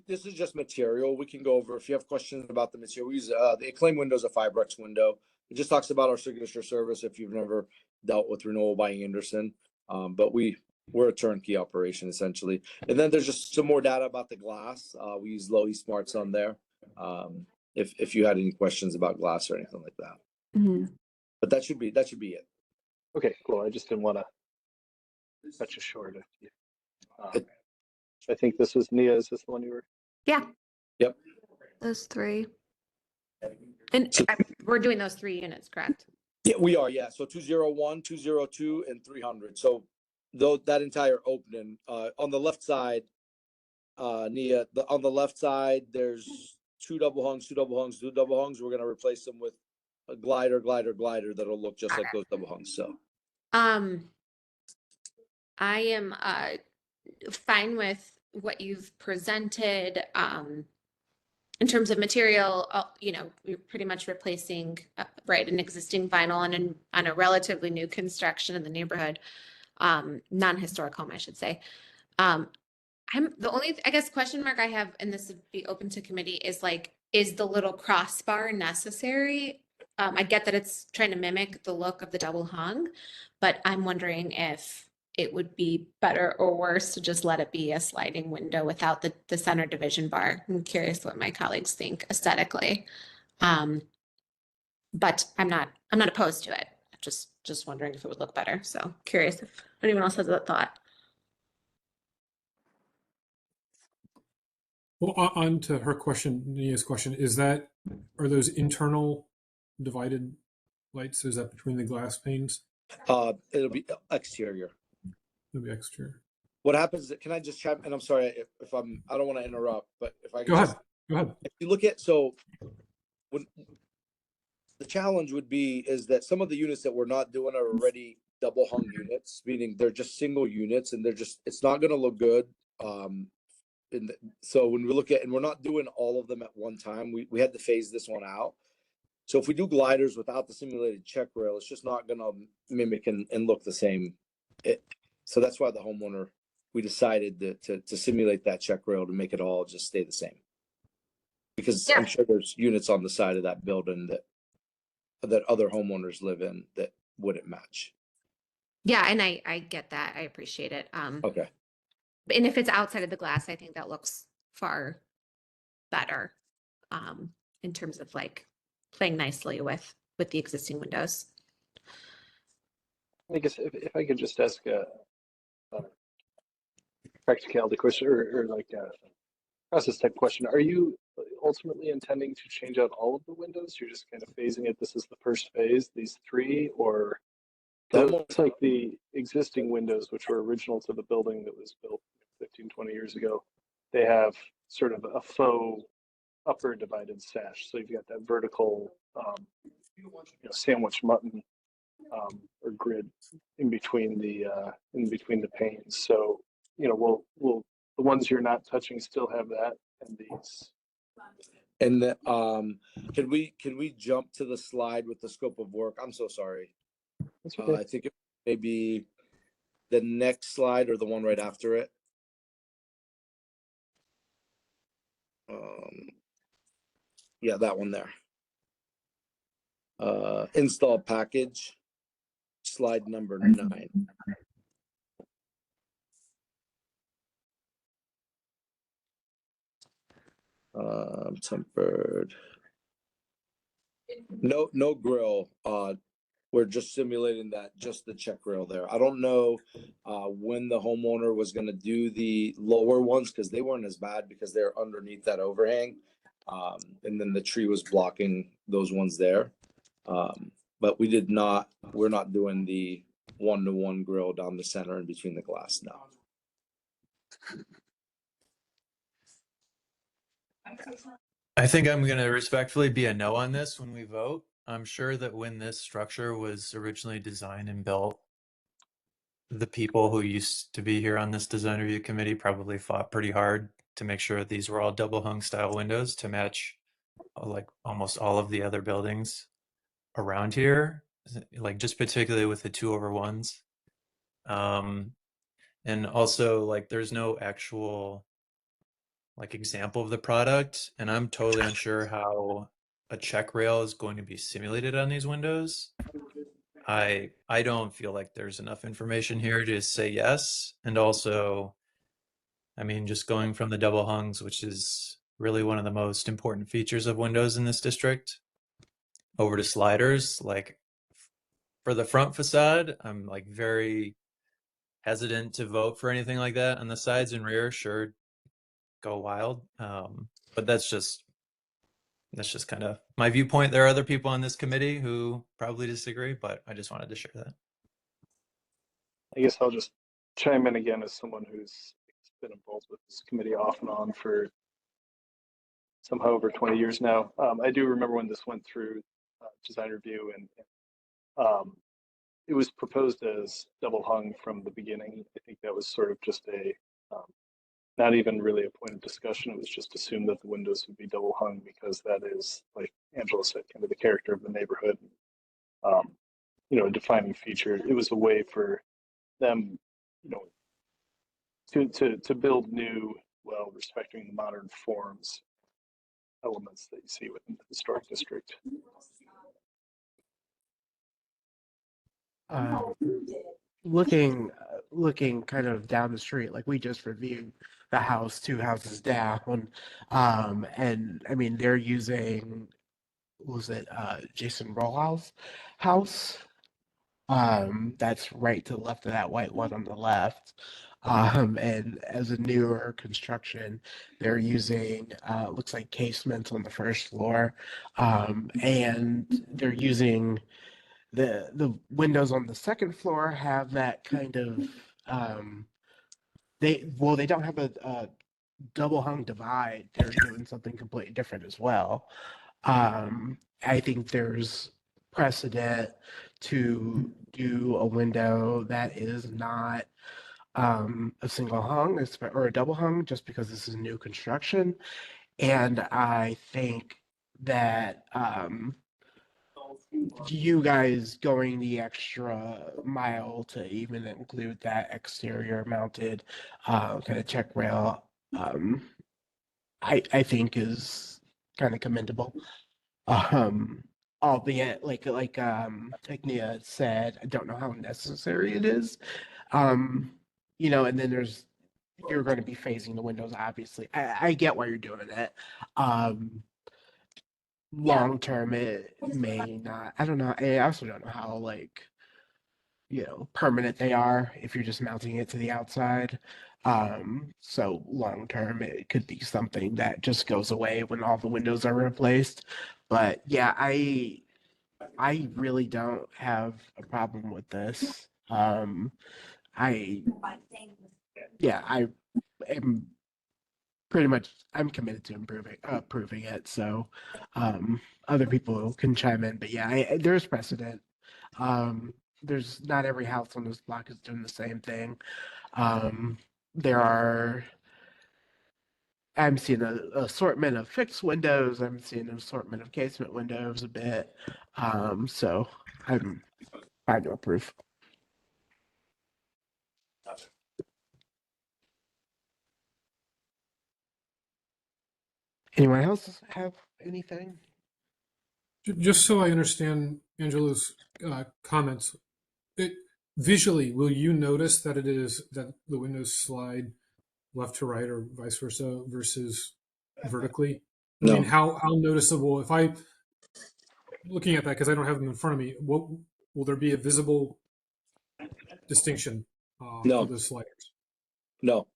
This is just material. We can go over if you have questions about the material. We use the Acclaim window is a Fibrex window. It just talks about our signature service if you've never dealt with renewal by Anderson. But we're a turnkey operation essentially. And then there's just some more data about the glass. We use Lowy Smarts on there. If you had any questions about glass or anything like that. Mm-hmm. But that should be it. Okay, cool. I just didn't want to cut you short. I think this was Nia. Is this the one you were? Yeah. Yep. Those 3. And we're doing those 3 units, correct? Yeah, we are. Yeah. So 201, 202, and 300. So that entire opening on the left side, Nia, on the left side, there's 2 double hungs, 2 double hungs, 2 double hungs. We're going to replace them with a glider that'll look just like those double hungs. So, I am fine with what you've presented in terms of material. We're pretty much replacing an existing vinyl on a relatively new construction in the neighborhood, non-historic home, I should say. I'm the only, I guess, question mark I have, and this would be open to committee, is like, is the little crossbar necessary? I get that it's trying to mimic the look of the double hung, but I'm wondering if it would be better or worse to just let it be a sliding window without the center division bar. I'm curious what my colleagues think aesthetically. But I'm not opposed to it. Just wondering if it would look better. So curious if anyone else has that thought. Well, on to her question, Nia's question, are those internal divided lights? Is that between the glass panes? It'll be exterior. It'll be exterior. What happens? Can I just chime? And I'm sorry if I don't want to interrupt, but if I can Go ahead. If you look at when the challenge is that some of the units that we're not doing are already double hung units, meaning they're just single units, and it's not going to look good. So when we look at, and we're not doing all of them at one time, we had to phase this one out. So if we do gliders without the simulated check rail, it's just not going to mimic and look the same. So that's why we decided to simulate that check rail to make it all just stay the same. Because I'm sure there's units on the side of that building that other homeowners live in that wouldn't match. Yeah, and I get that. I appreciate it. Okay. And if it's outside of the glass, I think that looks far better in terms of like playing nicely with the existing windows. I guess if I could just ask a practicality question or like a process type question. Are you ultimately intending to change out all of the windows? You're just kind of phasing it. This is the first phase, these 3, or it looks like the existing windows, which were original to the building that was built 15, 20 years ago, they have sort of a faux upper divided sash. So you've got that vertical sandwich mutton or grid in between the panes. So will the ones you're not touching still have that, and these And can we jump to the slide with the scope of work? I'm so sorry. That's okay. I think it may be the next slide or the one right after it. Yeah, that one there. Install package, slide number 9. Tempered. No grill. We're just simulating that, just the check rail there. I don't know when the homeowner was going to do the lower ones because they weren't as bad because they're underneath that overhang. And then the tree was blocking those ones there. But we're not doing the 1-to-1 grill down the center and between the glass now. I think I'm going to respectfully be a no on this when we vote. I'm sure that when this structure was originally designed and built, the people who used to be here on this design review committee probably fought pretty hard to make sure these were all double hung style windows to match like almost all of the other buildings around here, like just particularly with the 2/1s. And also like there's no actual like example of the product, and I'm totally unsure how a check rail is going to be simulated on these windows. I don't feel like there's enough information here to say yes. And also, I mean, just going from the double hungs, which is really one of the most important features of windows in this district, over to sliders, like for the front facade, I'm like very hesitant to vote for anything like that. On the sides and rear, sure, go wild. But that's just kind of my viewpoint. There are other people on this committee who probably disagree, but I just wanted to share that. I guess I'll just chime in again as someone who's been involved with this committee off and on for somehow over 20 years now. I do remember when this went through design review, and it was proposed as double hung from the beginning. I think that was sort of just a not even really a point of discussion. It was just assumed that the windows would be double hung because that is, like Angela said, kind of the character of the neighborhood. You know, a defining feature. It was a way for them, you know, to build new, well, respecting the modern forms, elements that you see within the historic district. Looking kind of down the street, like we just reviewed the house 2 houses down, and I mean they're using, what was it, Jason Rollhouse house, that's right to the left of that white one on the left, and as a newer construction, they're using looks like casements on the first floor, and they're using the windows on the second floor have that kind of they don't have a double hung divide. They're doing something completely different as well. I think there's precedent to do a window that is not a single hung or a double hung just because this is new construction. And I think that you guys going the extra mile to even include that exterior mounted kind of check rail, I think is kind of commendable. Um, Albeit like Nia said, I don't know how necessary it is. Um, you know, and then you're going to be phasing the windows, obviously. I get why you're doing it. Long term it may not. I don't know. I also don't know how, like, you know, permanent they are if you're just mounting it to the outside. So long term it could be something that just goes away when all the windows are replaced. But yeah, I really don't have a problem with this. I yeah, I am pretty much, I'm committed to approving it. So other people can chime in, but yeah, there's precedent. There's not every house on this block is doing the same thing. There are I'm seeing an assortment of fixed windows. I'm seeing an assortment of casement windows a bit. So I'm fine to approve. Anyone else have anything? Just so I understand Angela's comments, visually, will you notice that it is that the windows slide left to right or vice versa versus vertically? I mean, No. how noticeable, if I looking at that because I don't have them in front of me, what will there be a visible distinction for No. the sliders? No.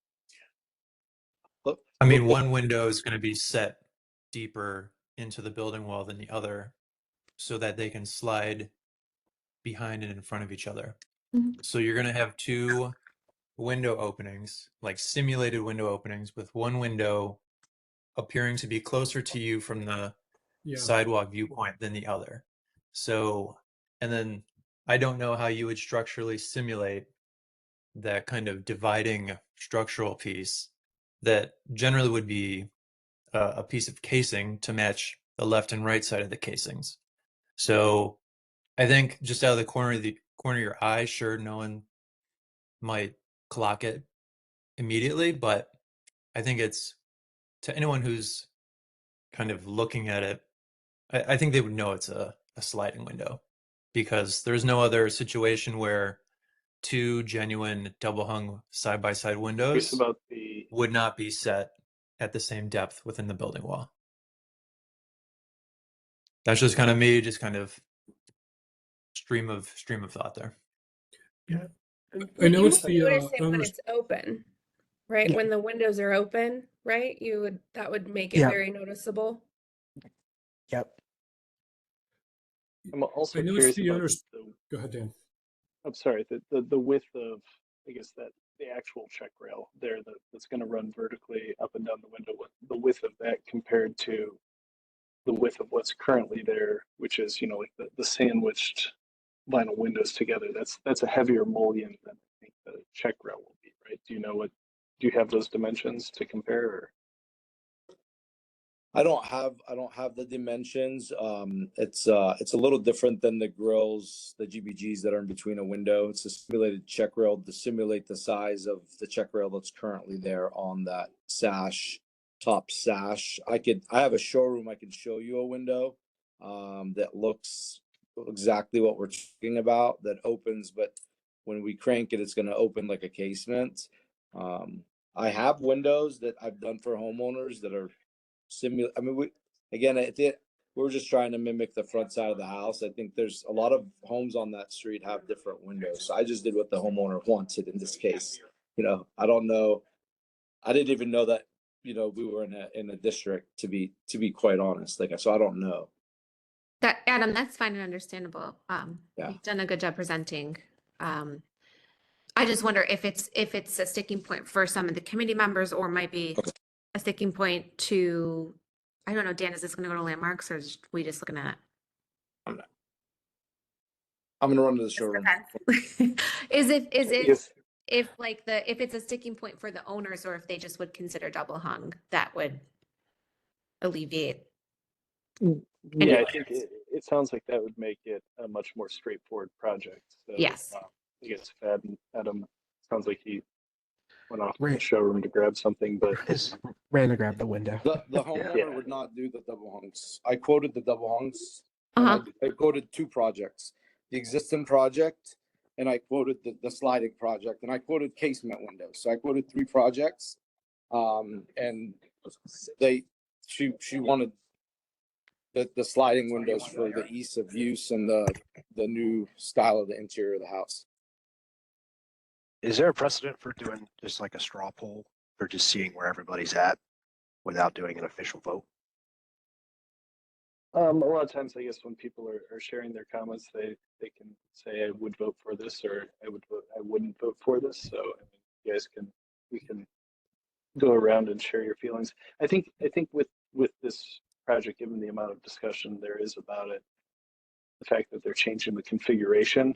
Look, I mean, look, one window is going to be set deeper into the building wall than the other so that they can slide behind and in front of each other. Mhm. So you're going to have two window openings, like simulated window openings, with one window appearing to be closer to you from the Yeah. sidewalk viewpoint than the other. So, and then I don't know how you would structurally simulate that kind of dividing structural piece that generally would be a piece of casing to match the left and right side of the casings. So I think just out of the corner of your eye, sure, no one might clock it immediately, but I think it's to anyone who's kind of looking at it, I think they would know it's a sliding window because there's no other situation where two genuine double hung side by side Curious windows about the, would not be set at the same depth within the building wall. That's just kind of me, just kind of stream of thought there. Yeah. I know You it's would the notice it when owners. it's open, right? Yeah. When the windows are open, right? That would make it Yeah. very noticeable. Yep. I'm also I know it's curious the about owners. the, Go ahead, Dan. I'm sorry, the width of, I guess that the actual check rail there that's going to run vertically up and down the window, the width of that compared to the width of what's currently there, which is, you know, like the sandwiched vinyl windows together. That's a heavier mullion than I think the check rail will be, right? Do you have those dimensions to compare? Or? I don't have the dimensions. It's a little different than the grills, the GBGs that are in between a window. It's a simulated check rail to simulate the size of the check rail that's currently there on that top sash. I have a showroom. I can show you a window that looks exactly what we're talking about, that opens, but when we crank it, it's going to open like a casement. I have windows that I've done for homeowners that are I mean, we're just trying to mimic the front side of the house. I think there's a lot of homes on that street have different windows. So I just did what the homeowner wanted in this case. You know, I don't know. I didn't even know that, you know, we were in a district, to be quite honest. So I don't know. That Adam, that's fine and understandable. Yeah. You've done a good job presenting. I just wonder if it's a sticking point for some of the committee members or might be a sticking point to, I don't know, Dan, is this going to go to landmarks or is we just looking at I'm gonna run to the showroom. it? Is it Yes. if it's a sticking point for the owners or if they just would consider double hung, that would alleviate. Yeah, I think it sounds like that would make it a much more straightforward project. So, Yes. I guess Adam sounds like he went off to Right. the showroom to grab something, but Just ran to grab the window. The homeowner Yeah. would not do the double hunks. I quoted the double hunks. Uh-huh. And I quoted two projects, the existing project, and I quoted the sliding project, and I quoted casement windows. So I quoted three projects. And she wanted the sliding windows for the ease of use and the new style of the interior of the house. Is there a precedent for doing just like a straw poll or just seeing where everybody's at without doing an official vote? A lot of times, I guess when people are sharing their comments, they can say, I would vote for this, or I wouldn't vote for this. So I mean, you guys we can go around and share your feelings. I think with this project, given the amount of discussion there is about it, the fact that they're changing the configuration,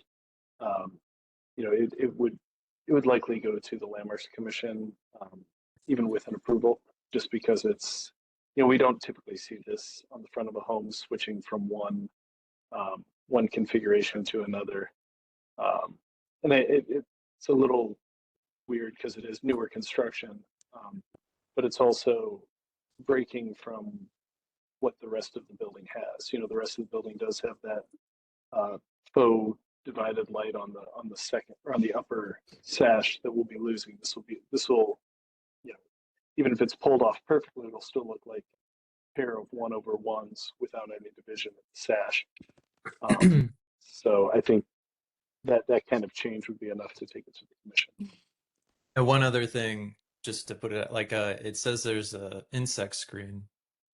you know, it would likely go to the Landmarks Commission, even with an approval. just because it's, you know, we don't typically see this on the front of a home switching from one configuration to another. And it's a little weird because it is newer construction, but it's also breaking from what the rest of the building has. You know, the rest of the building does have that faux divided light on the second or on the upper sash that we'll be losing. This will, you know, even if it's pulled off perfectly, it'll still look like a pair of 1/1s without any division of the sash. So I think that kind of change would be enough to take it to the commission. And one other thing, just to put it like it says there's a insect screen.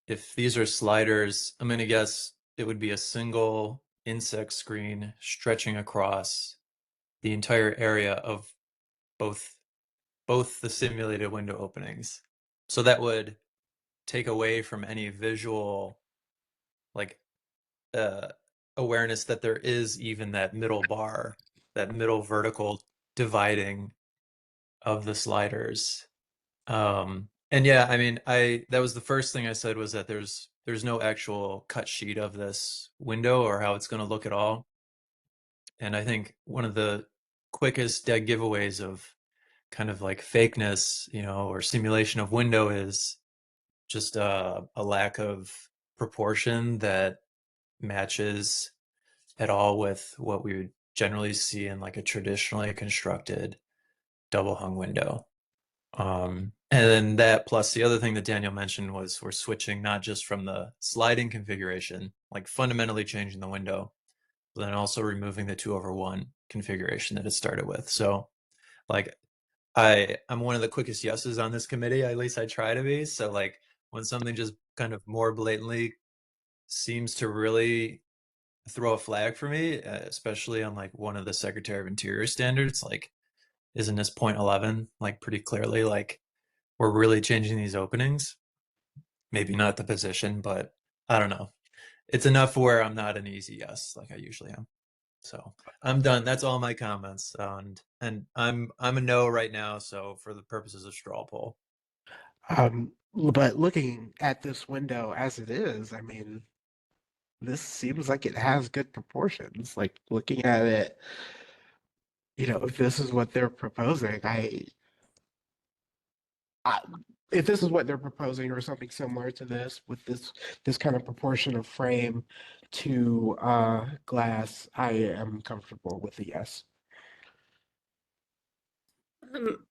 If these are sliders, I'm gonna guess it would be a single insect screen stretching across the entire area of both the simulated window openings. So that would take away from any visual like awareness that there is even that middle bar, that middle vertical dividing of the sliders. And yeah, I mean, that was the first thing I said was that there's no actual cut sheet of this window or how it's going to look at all. And I think one of the quickest dead giveaways of kind of like fakeness, you know, or simulation of window is just a lack of proportion that matches at all with what we would generally see in like a traditionally constructed double hung window. And then that plus the other thing that Daniel mentioned was we're switching not just from the sliding configuration, like fundamentally changing the window, but then also removing the 2/1 configuration that it started with. So like I'm one of the quickest yeses on this committee, at least I try to be. So like when something just kind of more blatantly seems to really throw a flag for me, especially on like one of the Secretary of Interior standards, like isn't this point 11 like pretty clearly like we're really changing these openings? Maybe not the position, but I don't know. It's enough where I'm not an easy yes like I usually am. So I'm done. That's all my comments. And I'm a no right now. So for the purposes of straw poll. But looking at this window as it is, I mean, this seems like it has good proportions. Like looking at it, you know, if this is what they're proposing, I if this is what they're proposing or something similar to this with this kind of proportion of frame to glass, I am comfortable with a yes.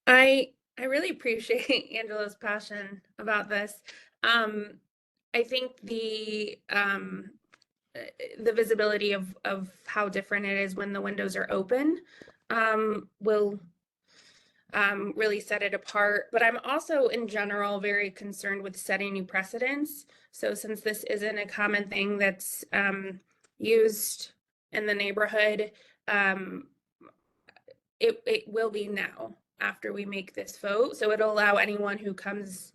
I really appreciate Angela's passion about this. I think the visibility of how different it is when the windows are open will really set it apart. But I'm also in general very concerned with setting new precedents. So since this isn't a common thing that's used in the neighborhood, it will be now after we make this vote. So it'll allow anyone who comes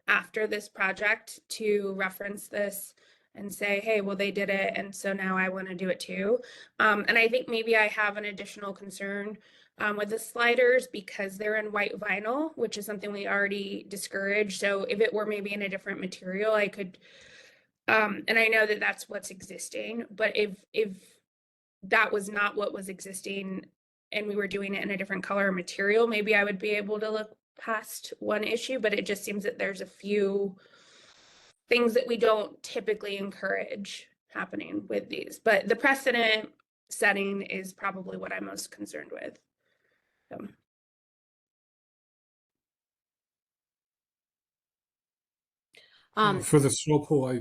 after this project to reference this and say, hey, well, they did it, and so now I want to do it too. And I think maybe I have an additional concern with the sliders because they're in white vinyl, which is something we already discourage. So if it were maybe in a different material, I could, and I know that that's what's existing, but if that was not what was existing and we were doing it in a different color or material, maybe I would be able to look past one issue, but it just seems that there's a few things that we don't typically encourage happening with these. But the precedent setting is probably what I'm most concerned with. So. For the straw poll,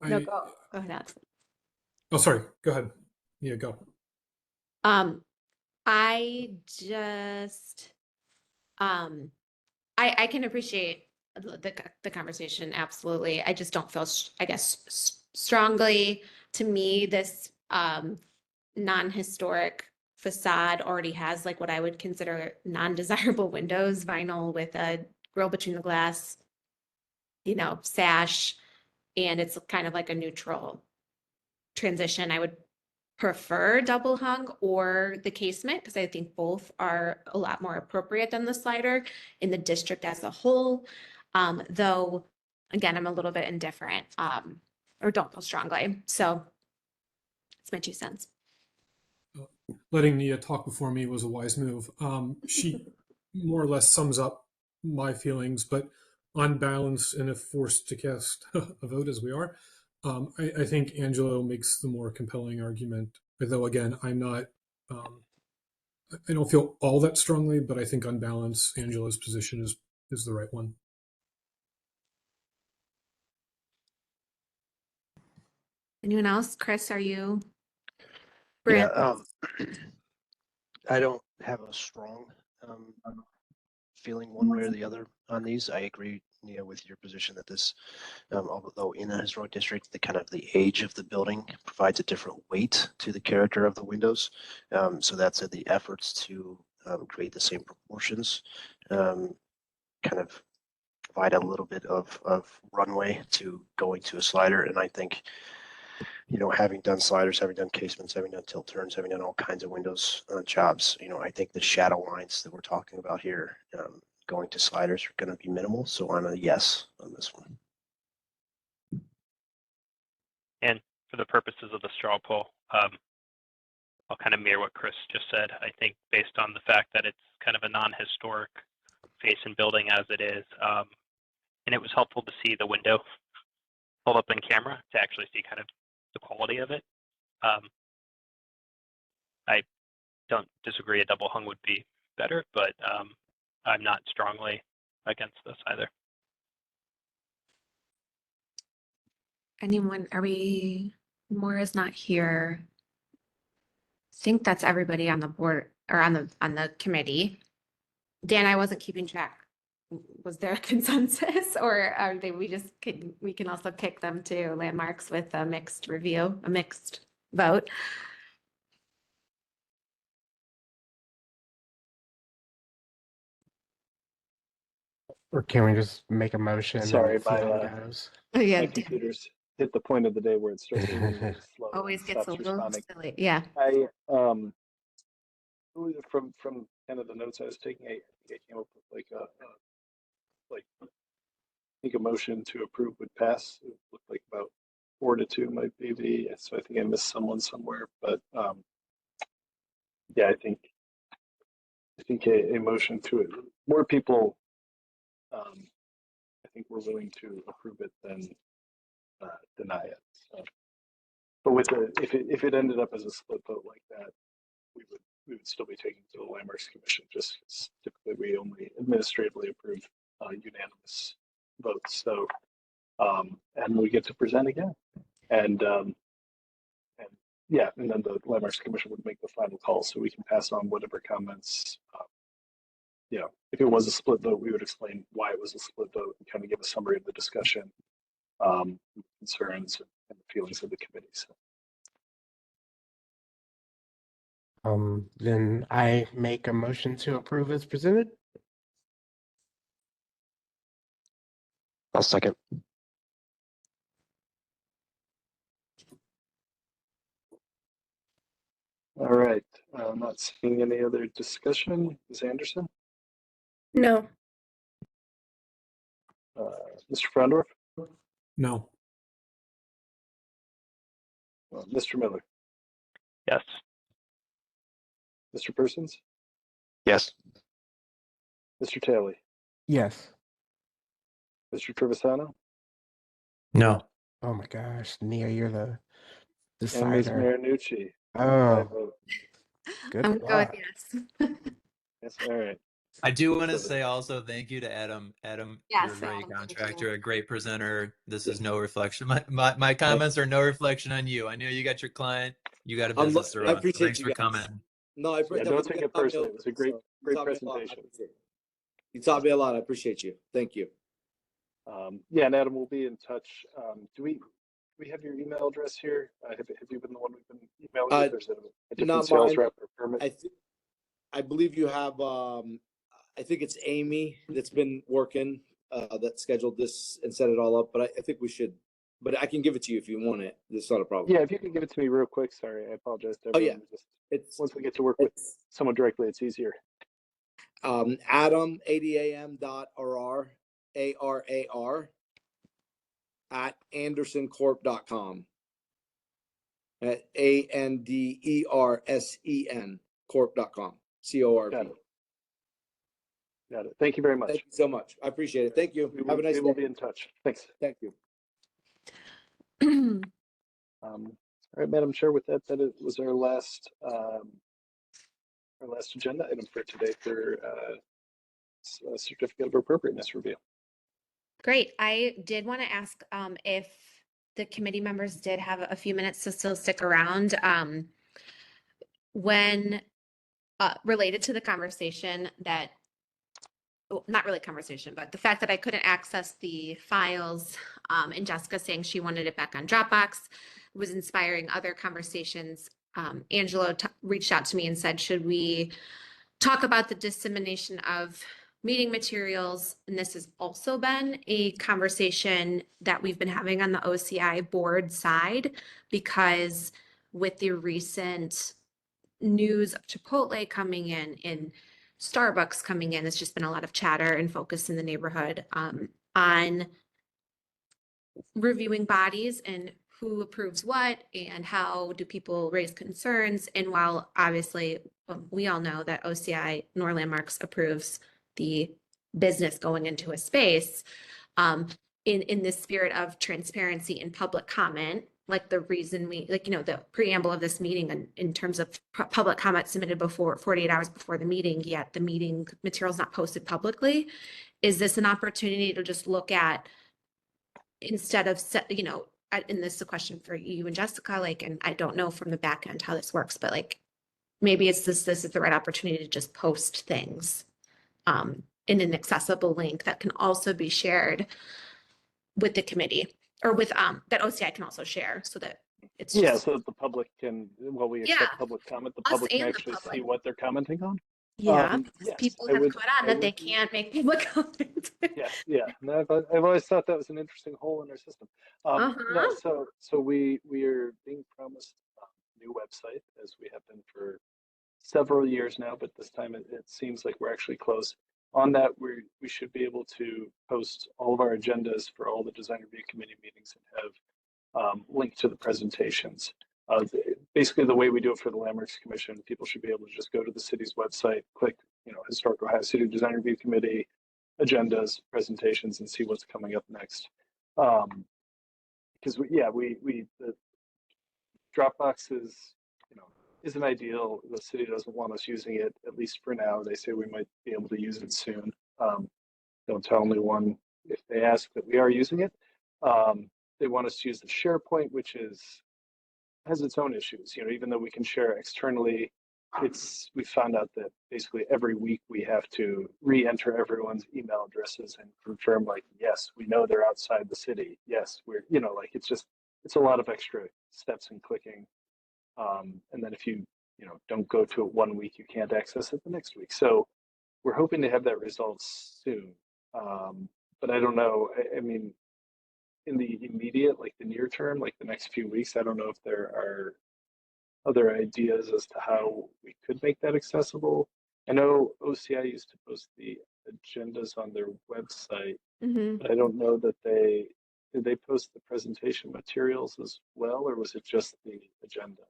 No, go ahead, Alex. Oh, sorry. Go ahead. Yeah, go. I just, I can appreciate the conversation, absolutely. I just don't feel, I guess, strongly. To me, this non-historic facade already has like what I would consider non-desirable windows, vinyl with a grill between the glass, you know, sash, and it's kind of like a neutral transition. I would prefer double hung or the casement because I think both are a lot more appropriate than the slider in the district as a whole. Though, again, I'm a little bit indifferent, or don't feel strongly. So it's my 2 cents. Letting Nia talk before me was a wise move. She more or less sums up my feelings, but on balance, and if forced to cast a vote as we are, I think Angelo makes the more compelling argument. Though again, I'm not. I don't feel all that strongly, but I think on balance, Angelo's position is the right one. Anyone else? Chris, are you? Yeah, Brand? I don't have a strong feeling one way or the other on these. I agree, with your position that this, although in a historic district, the kind of the age of the building provides a different weight to the character of the windows. So that's the efforts to create the same proportions, kind of provide a little bit of runway to going to a slider. And I think, having done sliders, having done casements, having done tilt turns, having done all kinds of windows jobs, I think the shadow lines that we're talking about here, going to sliders are going to be minimal. So I'm a yes on this one. And for the purposes of the straw poll, I'll kind of mirror what Chris just said. I think based on the fact that it's kind of a non-historic face and building as it is, and it was helpful to see the window pulled up in camera to actually see kind of the quality of it. I don't disagree, a double hung would be better, but I'm not strongly against this either. Anyone? Maura's not here. I think that's everybody on the board or on the committee. Dan, I wasn't keeping track. Was there a consensus, or are we can also kick them to landmarks with a mixed vote? Or can we just make a motion Sorry, and see how it goes? Oh yeah, my computer's hit the point of the day where it starts moving really slow. and always gets a stops little responding. silly. Yeah. I from kind of the notes I was taking, I came up with like I think a motion to approve would pass. It looked like about 4-2 might be so I think I missed someone somewhere, but yeah, I think a motion to it. More people, I think we're willing to approve it than deny it. So. But if it ended up as a split vote like that, we would still be taking it to the Landmarks Commission. Just typically we only administratively approve unanimous votes. So and we get to present again, and yeah, and then the Landmarks Commission would make the final call, so we can pass on whatever comments. If it was a split vote, we would explain why it was a split vote and kind of give a summary of the discussion, concerns, and the feelings of the committee. So. Then I make a motion to approve as presented. I'll second. All right, I'm not seeing any other discussion. Ms. Anderson? No. Mr. Frondorf? No. Mr. Miller? Yes. Mr. Persons? Yes. Mr. Taylor? Yes. Mr. Trevisano? No. Oh my gosh, Nia, you're the And Ms. decider. Marinucci? Oh, good I'm going luck. yes. Yes, all right. I do want to So- say also thank you to Adam. Adam, Yes, you're a great Adam, thank contractor, you. a great presenter. This is no reflection. My comments are no reflection on you. I know you got your client, you got a business to I run. So appreciate thanks you for guys. coming. No, Yeah, don't take it personally. It was a great You taught me a lot. I presentation. appreciate it. You taught me a lot. I appreciate you. Thank you. Yeah, and Adam, we'll be in touch. Do we have your email address here? Have you been the one we've been emailing with? Or is it a different Not sales mine. rep or permit? I believe you have. I think it's Amy that's been working. That scheduled this and set it all up. But I think we should. But I can give it to you if you want it. It's not a problem. Yeah, if you can give it to me real quick. Sorry, I apologize to Oh, yeah. everyone. It's Once we get to work with someone directly, it's easier. Adam, ADAM.RR ARAR at andersencorp.com. At ANDERSEN corp.com. CORP. Got it. Got it. Thank you very much. Thank you so much. I appreciate it. Thank you. Have a nice We will day. be in touch. Thanks. Thank you. All right, Madam Chair, with that, was our last agenda item for today for certificate of appropriateness review. Great. I did want to ask if the committee members did have a few minutes to still stick around. When related to the conversation that, well, not really conversation, but the fact that I couldn't access the files and Jessica saying she wanted it back on Dropbox was inspiring other conversations. Angelo reached out to me and said, should we talk about the dissemination of meeting materials? And this has also been a conversation that we've been having on the OCI board side, because with the recent news of Chipotle coming in and Starbucks coming in, it's just been a lot of chatter and focus in the neighborhood on reviewing bodies and who approves what and how do people raise concerns. And while obviously we all know that OCI nor Landmarks approves the business going into a space, in this spirit of transparency and public comment, like the reason we, like, you know, the preamble of this meeting in terms of public comment submitted before 48 hours before the meeting, yet the meeting material is not posted publicly. Is this an opportunity to just look at, instead of, you know, and this is a question for you and Jessica, like, and I don't know from the back end how this works, but like, maybe it's this is the right opportunity to just post things in an accessible link that can also be shared with the committee, or with that OCI can also share, so that it's Yeah, just, so that the public can, while we accept public comment, the Us public can and the actually see public. what they're commenting on. yeah, because Yes, people I have would- put on I that they would- can't make public comment. Yeah. No, I've always thought that was an interesting hole in our system. No, Uh-huh. so we are being promised a new website, as we have been for several years now, but this time it seems like we're actually close. On that, we should be able to post all of our agendas for all the design review committee meetings and have linked to the presentations. Basically, the way we do it for the Landmarks Commission, people should be able to just go to the city's website, click, you know, Historic Ohio City Design Review Committee, agendas, presentations, and see what's coming up next. Because the Dropbox is, you know, isn't ideal. The city doesn't want us using it, at least for now. They say we might be able to use it soon. Don't tell anyone if they ask that we are using it. They want us to use the SharePoint, which has its own issues. You know, even though we can share externally, we found out that basically every week we have to re-enter everyone's email addresses and confirm, like, yes, we know they're outside the city. Yes, we're, you know, like, it's a lot of extra steps and clicking. And then if you don't go to it one week, you can't access it the next week. So we're hoping to have that result soon. But I don't know. I mean, in the immediate, like the near term, like the next few weeks, I don't know if there are other ideas as to how we could make that accessible. I know OCI used to post the agendas on their website, but I don't know that did they post the presentation materials as well, or was it just the agenda?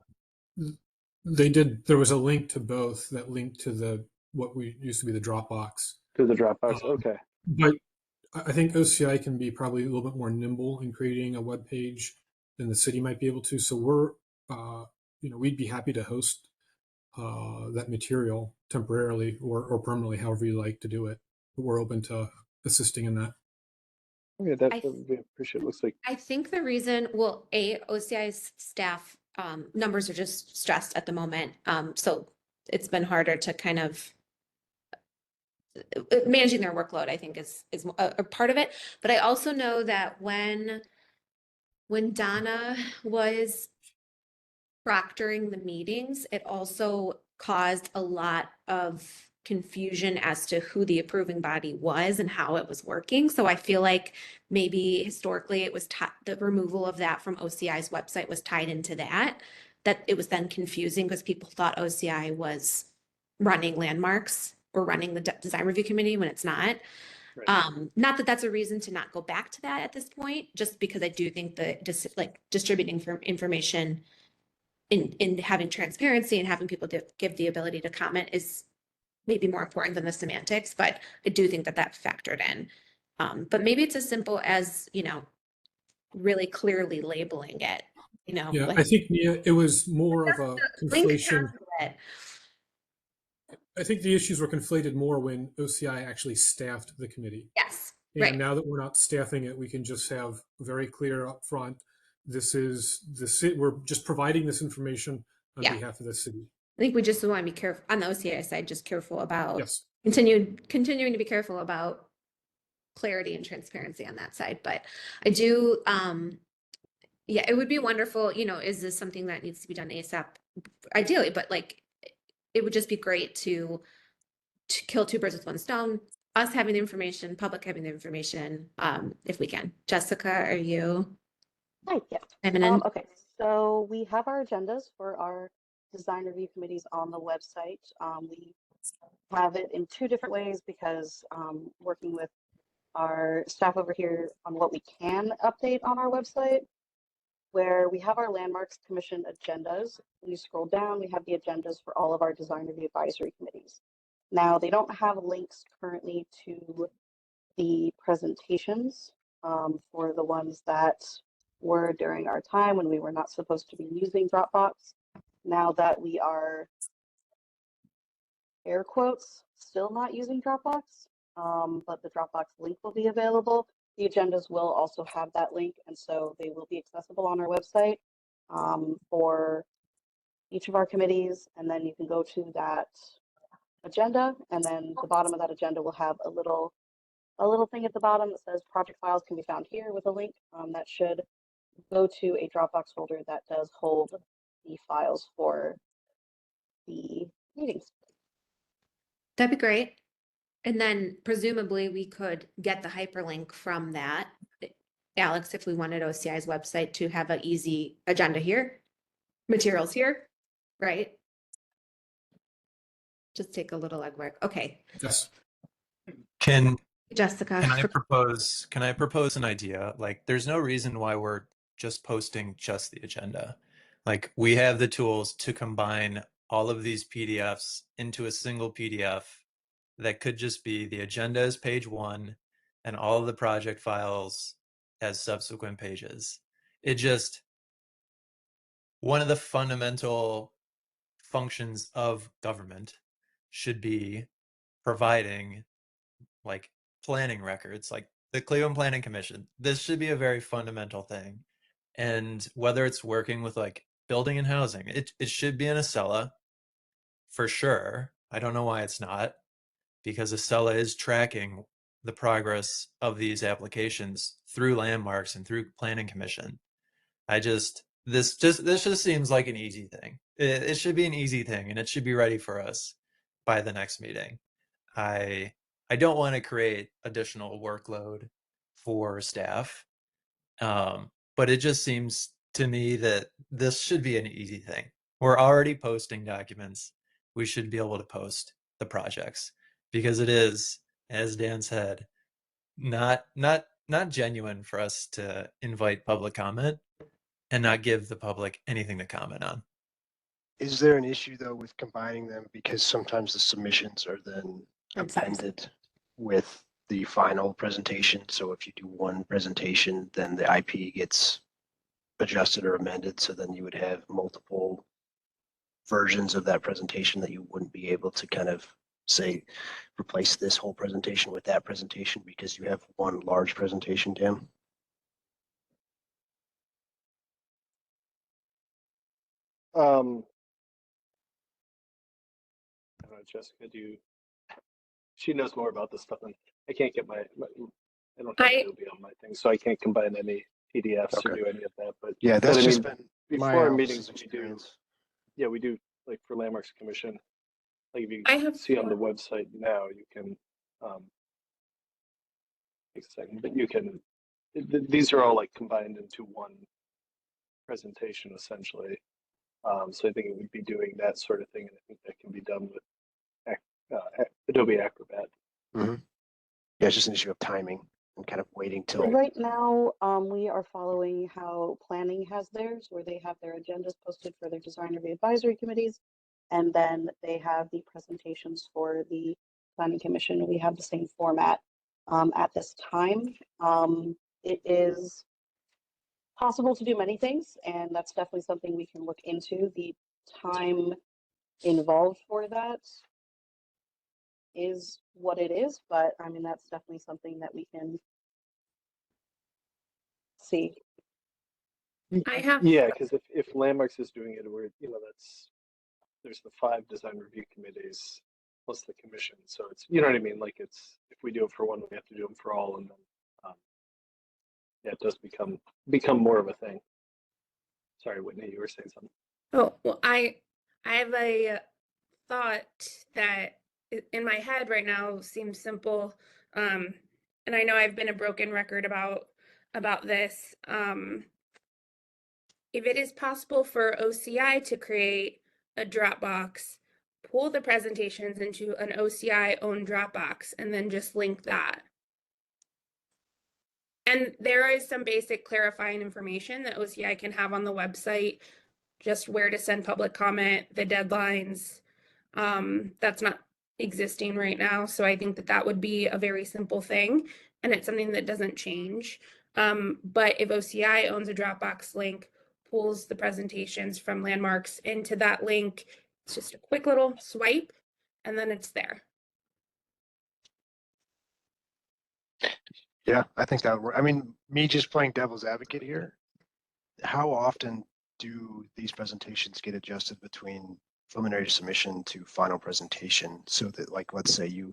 They did. There was a link to both that linked to what we used to be the Dropbox. To the Dropbox, okay. But I think OCI can be probably a little bit more nimble in creating a web page than the city might be able to. So we're, we'd be happy to host that material temporarily or permanently, however you like to do it. But we're open to assisting in that. Okay, that would be appreciated. Looks like I think the reason, well, OCI's staff numbers are just stressed at the moment. So it's been harder to kind of managing their workload, I think is a part of it. But I also know that when Donna was proctoring the meetings, it also caused a lot of confusion as to who the approving body was and how it was working. So I feel like maybe historically it was the removal of that from OCI's website was tied into that it was then confusing because people thought OCI was running Landmarks or running the design review committee when it's not. Right. Not that that's a reason to not go back to that at this point, just because I do think that distributing information in having transparency and having people give the ability to comment is maybe more important than the semantics, but I do think that that factored in. But maybe it's as simple as, really clearly labeling it, Yeah, like I think, Nia, it was more of a link conflation. it. I think the issues were conflated more when OCI actually staffed the committee. Yes, And right. now that we're not staffing it, we can just have very clear up front, this is the city, we're just providing this information on Yeah. behalf of the city. I think we just want to be careful on the OCI side, just careful about Yes. continuing to be careful about clarity and transparency on that side. But I do, yeah, it would be wonderful, is this something that needs to be done ASAP? Ideally, but like, it would just be great to kill two birds with one stone, us having the information, public having the information, if we can. Jessica, are you? Hi, yeah. Okay, so we have our agendas for our design review committees on the website. We have it in two different ways because working with our staff over here on what we can update on our website, where we have our Landmarks Commission agendas. When you scroll down, we have the agendas for all of our design review advisory committees. Now, they don't have links currently to the presentations for the ones that were during our time when we were not supposed to be using Dropbox. Now that we are, air quotes, still not using Dropbox, but the Dropbox link will be available. The agendas will also have that link, and so they will be accessible on our website for each of our committees. And then you can go to that agenda, and then the bottom of that agenda will have a little thing at the bottom that says project files can be found here with a link that should go to a Dropbox folder that does hold the files for the meetings. That'd be great. And then presumably we could get the hyperlink from that. Alex, if we wanted OCI's website to have an easy agenda here, materials here, right? Just take a little legwork. Okay. Yes. Can Jessica. Can I propose an idea? Like, there's no reason why we're just posting just the agenda. Like, we have the tools to combine all of these PDFs into a single PDF that could just be the agenda as page 1 and all of the project files as subsequent pages. One of the fundamental functions of government should be providing like planning records, like the Cleveland Planning Commission. This should be a very fundamental thing. And whether it's working with like building and housing, it should be in Acela for sure. I don't know why it's not, because Acela is tracking the progress of these applications through landmarks and through planning commission. This just seems like an easy thing. It should be an easy thing, and it should be ready for us by the next meeting. I don't want to create additional workload for staff, but it just seems to me that this should be an easy thing. We're already posting documents. We should be able to post the projects because it is, as Dan said, not genuine for us to invite public comment and not give the public anything to comment on. Is there an issue though with combining them because sometimes the submissions are then appended with the final presentation? So if you do one presentation, then the IP gets adjusted or amended. So then you would have multiple versions of that presentation that you wouldn't be able to kind of say, replace this whole presentation with that presentation because you have one large presentation, Dan? I don't know, Jessica, she knows more about this stuff than I can't get I don't have Adobe on my thing, so I can't combine any PDFs or do any of that. But yeah, that's just been my before our meetings experience. we do like for Landmarks Commission, like if you I have see on the website now, you can take a second, but you can these are all like combined into one presentation essentially. So I think it would be doing that sort of thing, and I think that can be done with Adobe Acrobat. Mm-hmm. Yeah, it's just an issue of timing and kind of waiting till. Right now, we are following how planning has theirs, where they have their agendas posted for their design review advisory committees, and then they have the presentations for the planning commission. We have the same format at this time. It is possible to do many things, and that's definitely something we can look into. The time involved for that is what it is, but I mean, that's definitely something that we can see. I have, Yeah, because if Landmarks is doing it, we're, there's the 5 design review committees plus the commission. So it's, you know what I mean? Like it's, if we do it for one, we have to do them for all. And then, yeah, it does become more of a thing. Sorry, Whitney, you were saying something. oh, well, I have a thought that in my head right now seems simple. And I know I've been a broken record about this. If it is possible for OCI to create a Dropbox, pull the presentations into an OCI owned Dropbox, and then just link that. And there is some basic clarifying information that OCI can have on the website, just where to send public comment, the deadlines. That's not existing right now. So I think that would be a very simple thing, and it's something that doesn't change. But if OCI owns a Dropbox link, pulls the presentations from Landmarks into that link, it's just a quick little swipe, and then it's there. Yeah, I think that would work. I mean, me just playing devil's advocate here, how often do these presentations get adjusted between preliminary submission to final presentation, so that, like, let's say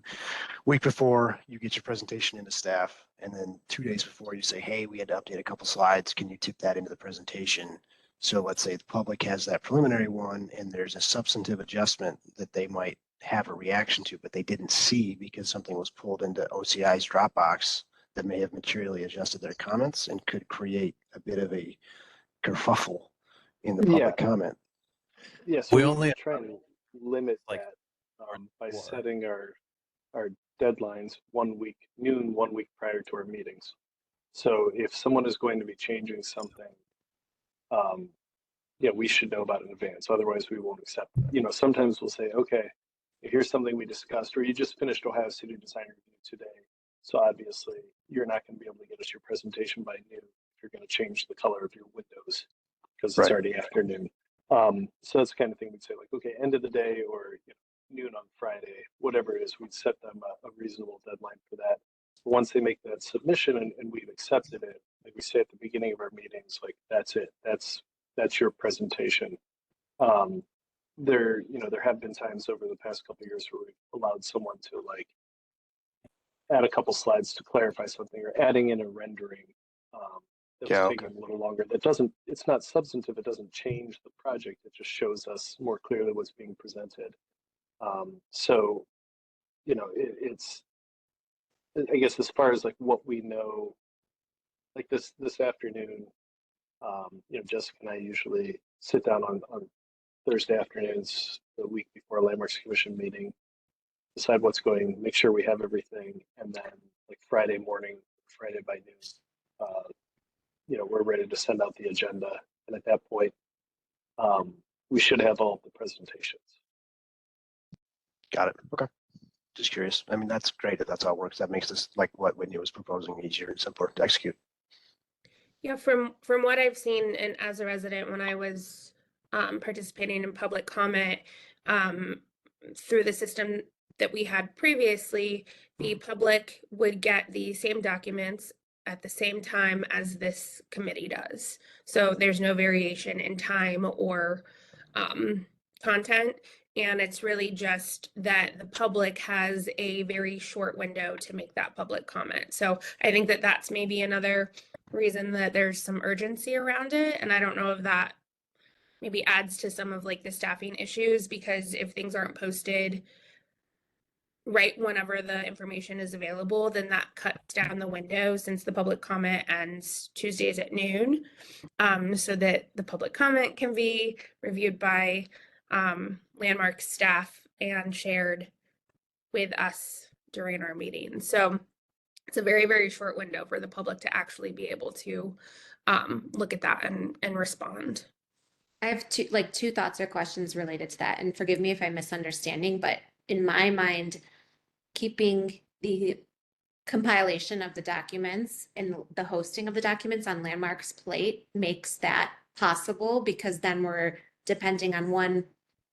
week before you get your presentation into staff, and then 2 days before you say, hey, we had to update a couple slides, can you tip that into the presentation? So let's say the public has that preliminary one and there's a substantive adjustment that they might have a reaction to, but they didn't see because something was pulled into OCI's Dropbox that may have materially adjusted their comments and could create a bit of a kerfuffle in the public comment. Yeah, so We we only try and limit like that by setting our deadlines 1 week, noon 1 week prior to our meetings. So if someone is going to be changing something, yeah, we should know about it in advance. Otherwise, we won't accept it. Sometimes we'll say, okay, here's something we discussed, or you just finished Ohio City Design Review today. So obviously, you're not going to be able to get us your presentation by noon if you're going to change the color of your windows because it's already afternoon. So that's the kind of thing we'd say, like, okay, end of the day or noon on Friday, whatever it is, we'd set them a reasonable deadline for that. But once they make that submission and we've accepted it, like we say at the beginning of our meetings, like that's it. That's your presentation. There have been times over the past couple of years where we've allowed someone to like add a couple slides to clarify something or adding in a rendering that's taking a little longer. It's not substantive. It doesn't change the project. It just shows us more clearly what's being presented. So, it's, I guess, as far as like what we know, like this afternoon, Jessica and I usually sit down on Thursday afternoons, the week before a Landmarks Commission meeting, decide what's going, make sure we have everything, and then like Friday morning, Friday by noon, we're ready to send out the agenda, and at that point, we should have all of the presentations. Got it. Okay. Just curious. I mean, that's great if that's how it works. That makes this, like what Whitney was proposing, easier and simpler to execute. Yeah, from what I've seen, and as a resident, when I was participating in public comment through the system that we had previously, the public would get the same documents at the same time as this committee does. So there's no variation in time or content. And it's really just that the public has a very short window to make that public comment. So I think that that's maybe another reason that there's some urgency around it. And I don't know if that maybe adds to some of like the staffing issues, because if things aren't posted right whenever the information is available, then that cuts down the window, since the public comment ends Tuesdays at noon, so that the public comment can be reviewed by Landmark staff and shared with us during our meeting. So it's a very, very short window for the public to actually be able to look at that and respond. I have two thoughts or questions related to that, and forgive me if I'm misunderstanding, but in my mind, keeping the compilation of the documents and the hosting of the documents on Landmark's plate makes that possible, because then we're depending on one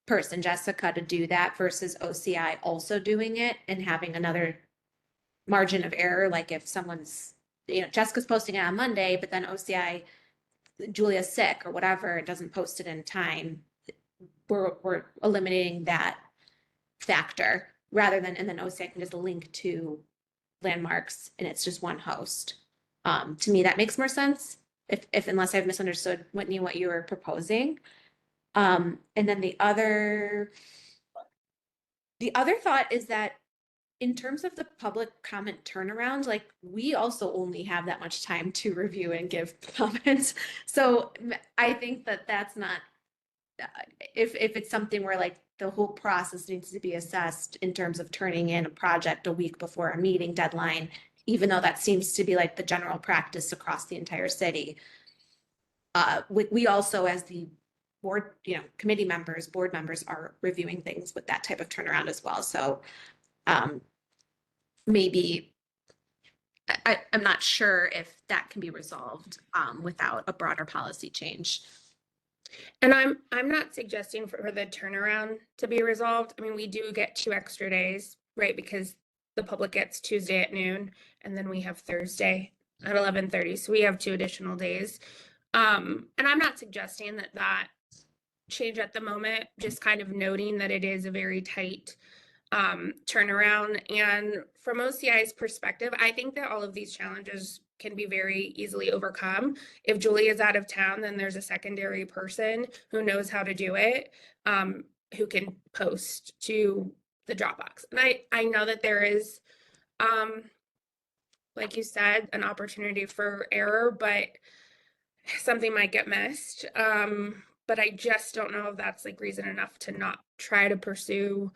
person, Jessica, to do that versus OCI also doing it and having another margin of error. Like if someone's, Jessica's posting it on Monday, but then OCI, Julia's sick or whatever, it doesn't post it in time. We're eliminating that factor rather than, and then OCI can just link to Landmarks and it's just one host. To me, that makes more sense. If unless I've misunderstood, Whitney, what you were proposing. And then the other thought is that in terms of the public comment turnaround, like we also only have that much time to review and give comments. So I think that that's not, if it's something where like the whole process needs to be assessed in terms of turning in a project a week before a meeting deadline, even though that seems to be like the general practice across the entire city. We also, as the board, committee members, board members, are reviewing things with that type of turnaround as well. So maybe I'm not sure if that can be resolved without a broader policy change. And I'm not suggesting for the turnaround to be resolved. I mean, we do get 2 extra days, right? Because the public gets Tuesday at noon, and then we have Thursday at 11:30. So we have 2 additional days. And I'm not suggesting that change at the moment, just kind of noting that it is a very tight turnaround. And from OCI's perspective, I think that all of these challenges can be very easily overcome. If Julie is out of town, then there's a secondary person who knows how to do it, who can post to the Dropbox. And I know that there is, like you said, an opportunity for error, but something might get missed. But I just don't know if that's like reason enough to not try to pursue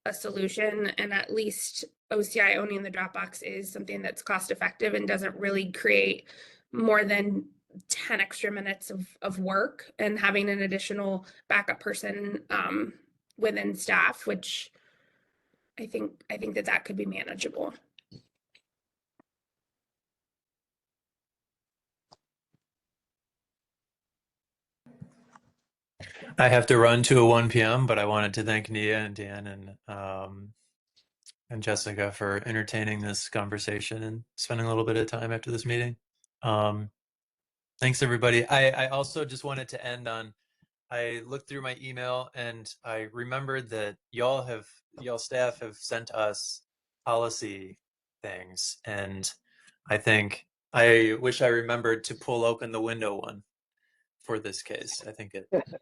a solution. And at least OCI owning the Dropbox is something that's cost effective and doesn't really create more than 10 extra minutes of work, and having an additional backup person within staff, which I think that could be manageable. I have to run to a 1 p.m., but I wanted to thank Nia and Dan and Jessica for entertaining this conversation and spending a little bit of time after this meeting. Thanks, everybody. I also just wanted to end on, I looked through my email and I remembered that y'all staff have sent us policy things. And I wish I remembered to pull open the window one for this case. I think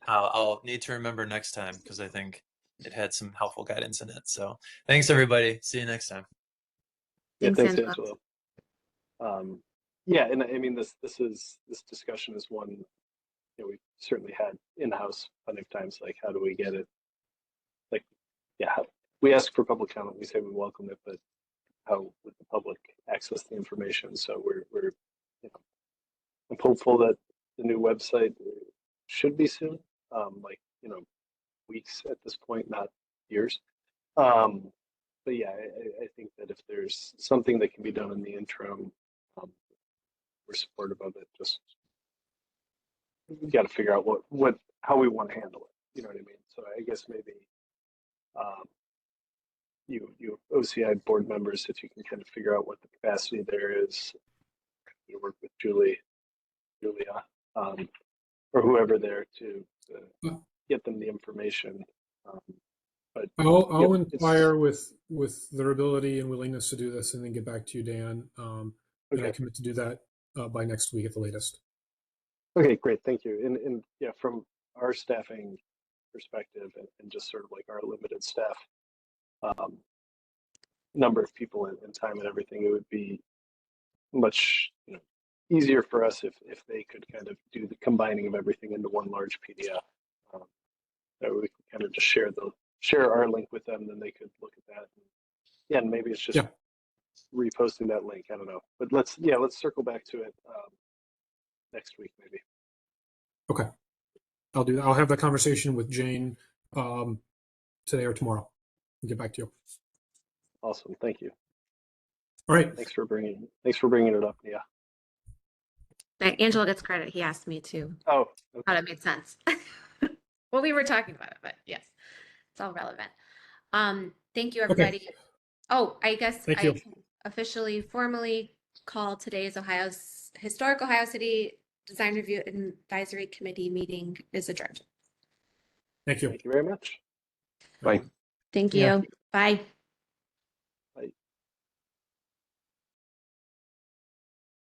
I'll need to remember next time, because I think it had some helpful guidance in it. So thanks, everybody. See you next time. Yeah, Thanks, thanks, Angela. Angela. Yeah, and I mean this discussion is one we've certainly had in-house plenty of times. Like, how do we get it? Like, yeah, we ask for public comment. We say we welcome it, but how would the public access the information? So we're I'm hopeful that the new website should be soon. Like, weeks at this point, not years. But yeah, I think that if there's something that can be done in the interim, we're supportive of it. Just we got to figure out how we want to handle it. You know what I mean? So I guess maybe you OCI board members, if you can kind of figure out what the capacity there is, you work with Julia, or whoever there to get them the information. But I'll inquire with their ability and willingness to do this, and then get back to you, Dan. And I commit to do that by next week at the latest. Okay, great, thank you. And yeah, from our staffing perspective, and just sort of like our limited staff number of people and time and everything, it would be much easier for us if they could kind of do the combining of everything into one large PDF. That we could kind of just share our link with them, then they could look at that. And maybe it's just reposting that link. I don't know, but let's circle back to it next week maybe. Okay, I'll do that. I'll have that conversation with Jane today or tomorrow and get back to you. Awesome, thank you. All right. Thanks for bringing it up. Yeah. Angela gets credit. He asked me to. Oh, okay. How it made sense. Well, we were talking about it, but yes, it's all relevant. Thank you, everybody. Okay. Oh, I guess Thank I you. can officially formally call today's Historic Ohio City Design Review Advisory Committee meeting is adjourned. Thank you. Thank you very much. Bye. Thank Yeah. you. Bye.